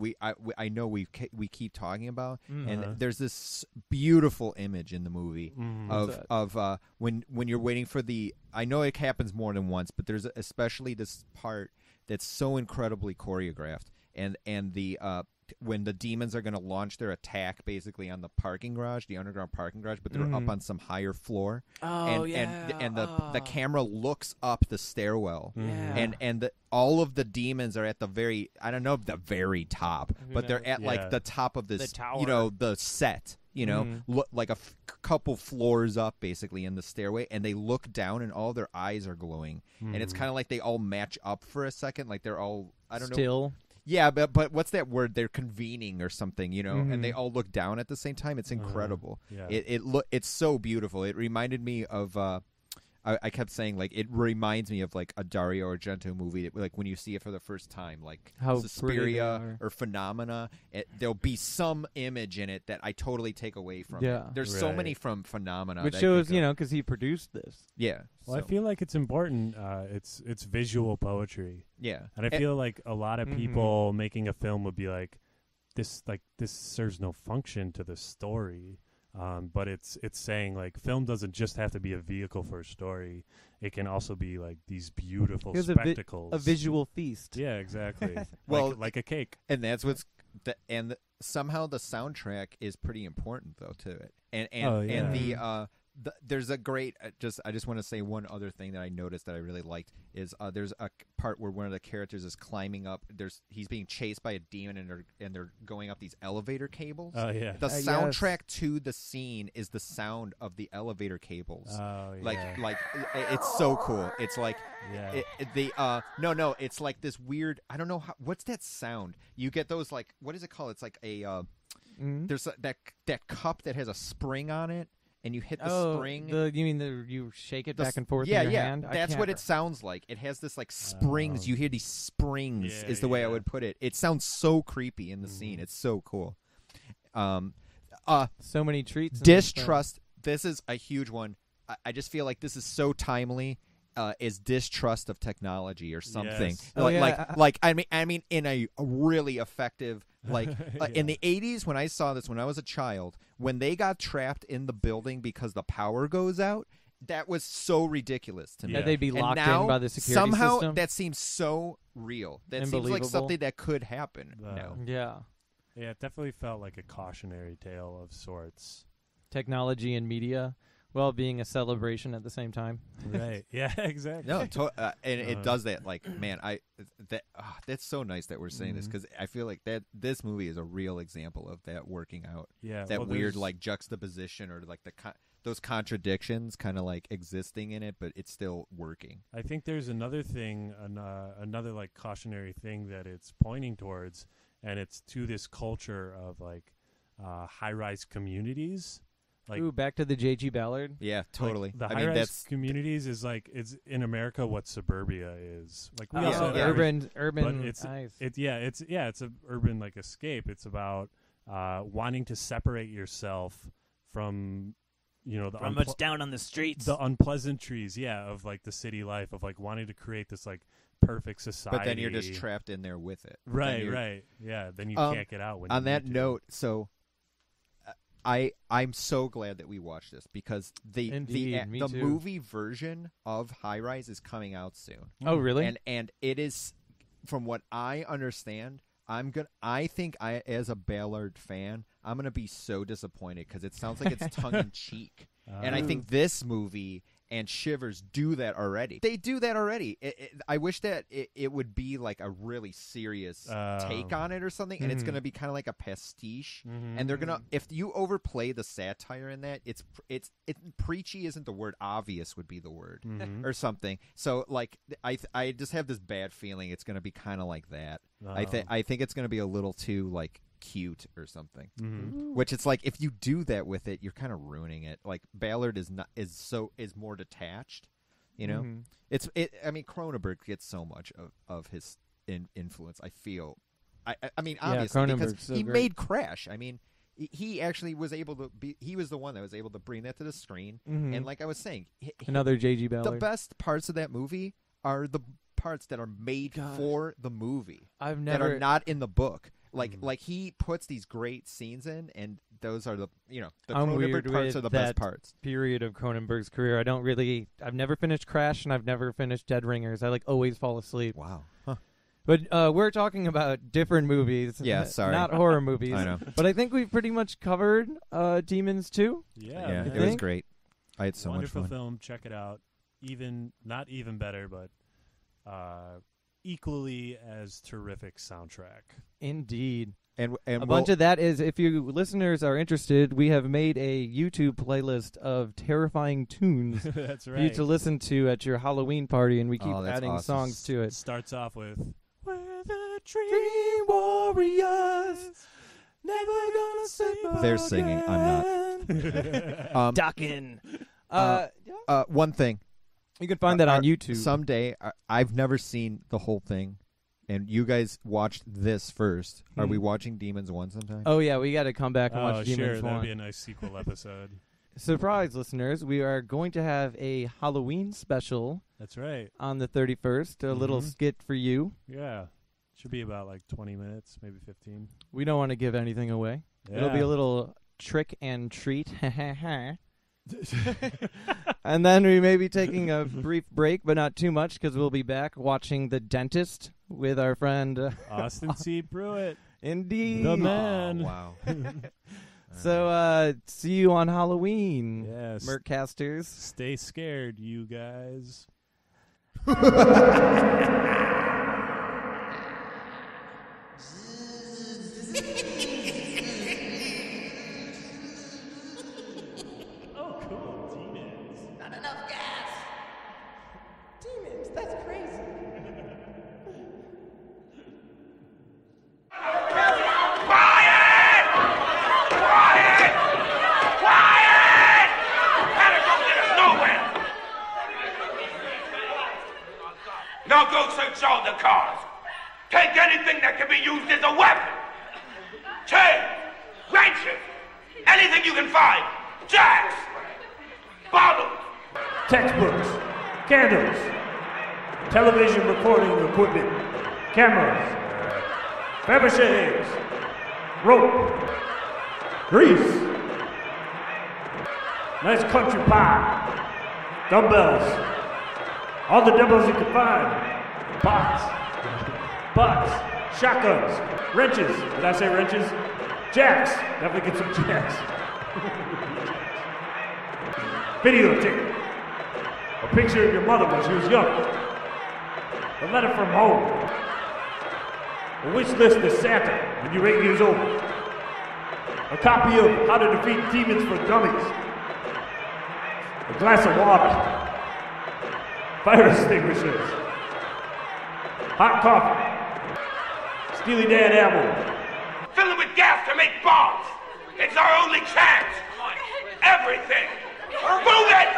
Speaker 10: I know we keep talking about, and there's this beautiful image in the movie of when you're waiting for the. I know it happens more than once, but there's especially this part that's so incredibly choreographed, and the when the demons are going to launch their attack basically on the parking garage, the underground parking garage, but they're up on some higher floor.
Speaker 12: Oh,
Speaker 10: and the camera looks up the stairwell. And all of the demons are at the very, I don't know if the very top, but they're at like the top of this, you know, the set. You know, like a couple floors up, basically, in the stairway, and they look down, and all their eyes are glowing, and it's kind of like they all match up for a second, like they're all, I don't know.
Speaker 5: Still?
Speaker 10: Yeah, but what's that word? They're convening or something, you know, and they all look down at the same time. It's incredible. It's so beautiful. It reminded me of. I kept saying, like, it reminds me of, like, a Dario Argento movie, that, like, when you see it for the first time, like
Speaker 5: How
Speaker 10: Suspiria or Phenomena, there'll be some image in it that I totally take away from it. There's so many from Phenomena.
Speaker 5: Which shows, you know, because he produced this.
Speaker 10: Yeah.
Speaker 9: Well, I feel like it's important. It's visual poetry.
Speaker 10: Yeah.
Speaker 9: And I feel like a lot of people making a film would be like, this serves no function to the story. But it's saying, like, film doesn't just have to be a vehicle for a story. It can also be, like, these beautiful spectacles.
Speaker 5: A visual feast.
Speaker 9: Yeah, exactly.
Speaker 10: Well,
Speaker 9: like a cake.
Speaker 10: And that's what's somehow the soundtrack is pretty important though to it. And there's a great I just want to say one other thing that I noticed that I really liked is there's a part where one of the characters is climbing up. He's being chased by a demon and they're going up these elevator cables.
Speaker 9: Oh yeah.
Speaker 10: The soundtrack to the scene is the sound of the elevator cables.
Speaker 9: Oh yeah.
Speaker 10: Like it's so cool. It's like it's like this weird. I don't know what's that sound. You get those, like, what is it called? It's like a there's that cup that has a spring on it. And you hit the spring.
Speaker 5: You mean you shake it back and forth in your hand?
Speaker 10: That's what it sounds like. It has this, like, springs. You hear these springs is the way I would put it. It sounds so creepy in the scene. It's so cool.
Speaker 5: So many treats.
Speaker 10: Distrust. This is a huge one. I just feel like this is so timely. Is distrust of technology or something.
Speaker 9: Yes.
Speaker 10: I mean in a really effective, like in the 80s when I saw this when I was a child, when they got trapped in the building because the power goes out, that was so ridiculous to me.
Speaker 5: That they'd be locked
Speaker 10: in
Speaker 5: by the security
Speaker 10: somehow
Speaker 5: system.
Speaker 10: That seems so real. That seems like something that could happen.
Speaker 5: Yeah,
Speaker 9: it definitely felt like a cautionary tale of sorts.
Speaker 5: Technology and media, well, being a celebration at the same time.
Speaker 9: Right. Yeah, exactly.
Speaker 10: No, and it does that. Like, man, that's so nice that we're saying this, because I feel like that this movie is a real example of that working out.
Speaker 9: Yeah,
Speaker 10: that weird, like, juxtaposition or like those contradictions kind of like existing in it, but it's still working.
Speaker 9: I think there's another thing, another like cautionary thing that it's pointing towards, and it's to this culture of like high-rise communities. Like,
Speaker 5: ooh, back to the J.G. Ballard.
Speaker 10: Yeah, totally.
Speaker 9: Like the high-rise communities is like, it's in America what suburbia is. Like we
Speaker 5: urban.
Speaker 9: But it's
Speaker 5: nice.
Speaker 9: It's a urban like escape. It's about wanting to separate yourself from, you know,
Speaker 12: from what's down on the streets,
Speaker 9: the unpleasantries, of like the city life, of like wanting to create this like perfect society.
Speaker 10: But then you're just trapped in there with it.
Speaker 9: Right. Yeah. Then you can't get out.
Speaker 10: On that note, so. I'm so glad that we watched this, because the movie version of High Rise is coming out soon.
Speaker 5: Oh, really?
Speaker 10: And it is, from what I understand, I think as a Ballard fan, I'm gonna be so disappointed, because it sounds like it's tongue in cheek, and I think this movie and Shivers do that already. They do that already. I wish that it would be like a really serious take on it or something, and it's going to be kind of like a pastiche. And they're gonna, if you overplay the satire in that, it's preachy isn't the word, obvious would be the word, or something. So like I just have this bad feeling it's going to be kind of like that. I think it's going to be a little too like cute or something, which it's like if you do that with it, you're kind of ruining it. Like Ballard is more detached, you know. I mean, Cronenberg gets so much of his influence. I feel, I mean, obviously because he made Crash. I mean, he actually was able to be. He was the one that was able to bring that to the screen. And like I was saying,
Speaker 5: another J.G. Ballard.
Speaker 10: The best parts of that movie are the parts that are made for the movie. That are not in the book. Like he puts these great scenes in, and those are the Cronenberg parts are the best parts.
Speaker 5: Period of Cronenberg's career. I've never finished Crash, and I've never finished Dead Ringers. I like always fall asleep.
Speaker 10: Wow. Huh.
Speaker 5: But we're talking about different movies.
Speaker 10: Yeah, sorry.
Speaker 5: Not horror movies.
Speaker 10: I know.
Speaker 5: But I think we've pretty much covered Demons 2.
Speaker 9: Yeah,
Speaker 10: it was great. I had so
Speaker 9: Wonderful
Speaker 10: much fun.
Speaker 9: film. Check it out. Not even better, but equally as terrific soundtrack.
Speaker 5: Indeed.
Speaker 10: And
Speaker 5: a bunch of that is, if you listeners are interested, we have made a YouTube playlist of terrifying tunes
Speaker 9: That's
Speaker 5: for you
Speaker 9: right.
Speaker 5: to listen to at your Halloween party, and we keep
Speaker 10: that's
Speaker 5: adding
Speaker 10: awesome.
Speaker 5: songs to it.
Speaker 9: Starts off with
Speaker 5: We're the Dream Warriors, never gonna sleep
Speaker 10: They're singing. I'm not.
Speaker 5: Ducking.
Speaker 10: One thing.
Speaker 5: You can find that on YouTube.
Speaker 10: Someday, I've never seen the whole thing, and you guys watched this first. Are we watching Demons 1 sometime?
Speaker 5: Oh, yeah, we got to come back and watch Demons 1.
Speaker 9: Sure, that'd be a nice sequel episode.
Speaker 5: Surprise, listeners, we are going to have a Halloween special.
Speaker 9: That's right.
Speaker 5: On the 31st, a little skit for you.
Speaker 9: Yeah. Should be about like 20 minutes, maybe 15.
Speaker 5: We don't want to give anything away.
Speaker 9: Yeah.
Speaker 5: It'll be a little trick and treat. And then we may be taking a brief break, but not too much, because we'll be back watching The Dentist with our friend
Speaker 9: Austin C. Pruitt.
Speaker 5: Indeed.
Speaker 9: The man.
Speaker 10: Oh, wow.
Speaker 5: So, see you on Halloween,
Speaker 9: Yes.
Speaker 5: MurkCasters.
Speaker 9: Stay scared, you guys. Oh, cool. Demons.
Speaker 11: Not enough gas. Demons, that's crazy.
Speaker 4: Quiet! Quiet! Quiet! Panic don't get us nowhere! Now go search all the cars. Take anything that can be used as a weapon. Chains, wrenches, anything you can find. Jacks, bottles.
Speaker 12: Textbooks, candles, television recording equipment, cameras, Fabergé eggs, rope, grease, nice country pie, dumbbells, all the dumbbells you can find, pots, shotguns, wrenches. Did I say wrenches? Jacks. Definitely get some jacks. Videotape. A picture of your mother when she was young. A letter from home. A wish list to Santa when you're 8 years old. A copy of How to Defeat Demons for Dummies. A glass of water. Fire extinguishers. Hot coffee. Steely Dan album.
Speaker 4: Fill it with gas to make bombs. It's our only chance. Everything. Move it!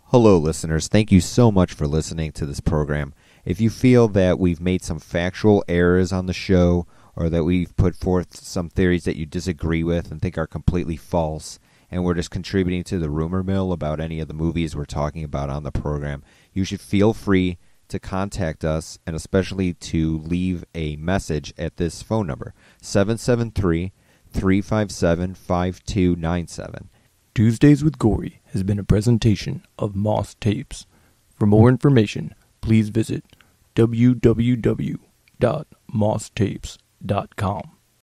Speaker 10: Hello, listeners. Thank you so much for listening to this program. If you feel that we've made some factual errors on the show, or that we've put forth some theories that you disagree with and think are completely false, and we're just contributing to the rumor mill about any of the movies we're talking about on the program, you should feel free to contact us, and especially to leave a message at this phone number, 773-357-5297.
Speaker 13: Tuesdays with Gory has been a presentation of Moss Tapes. For more information, please visit www.mosstapes.com.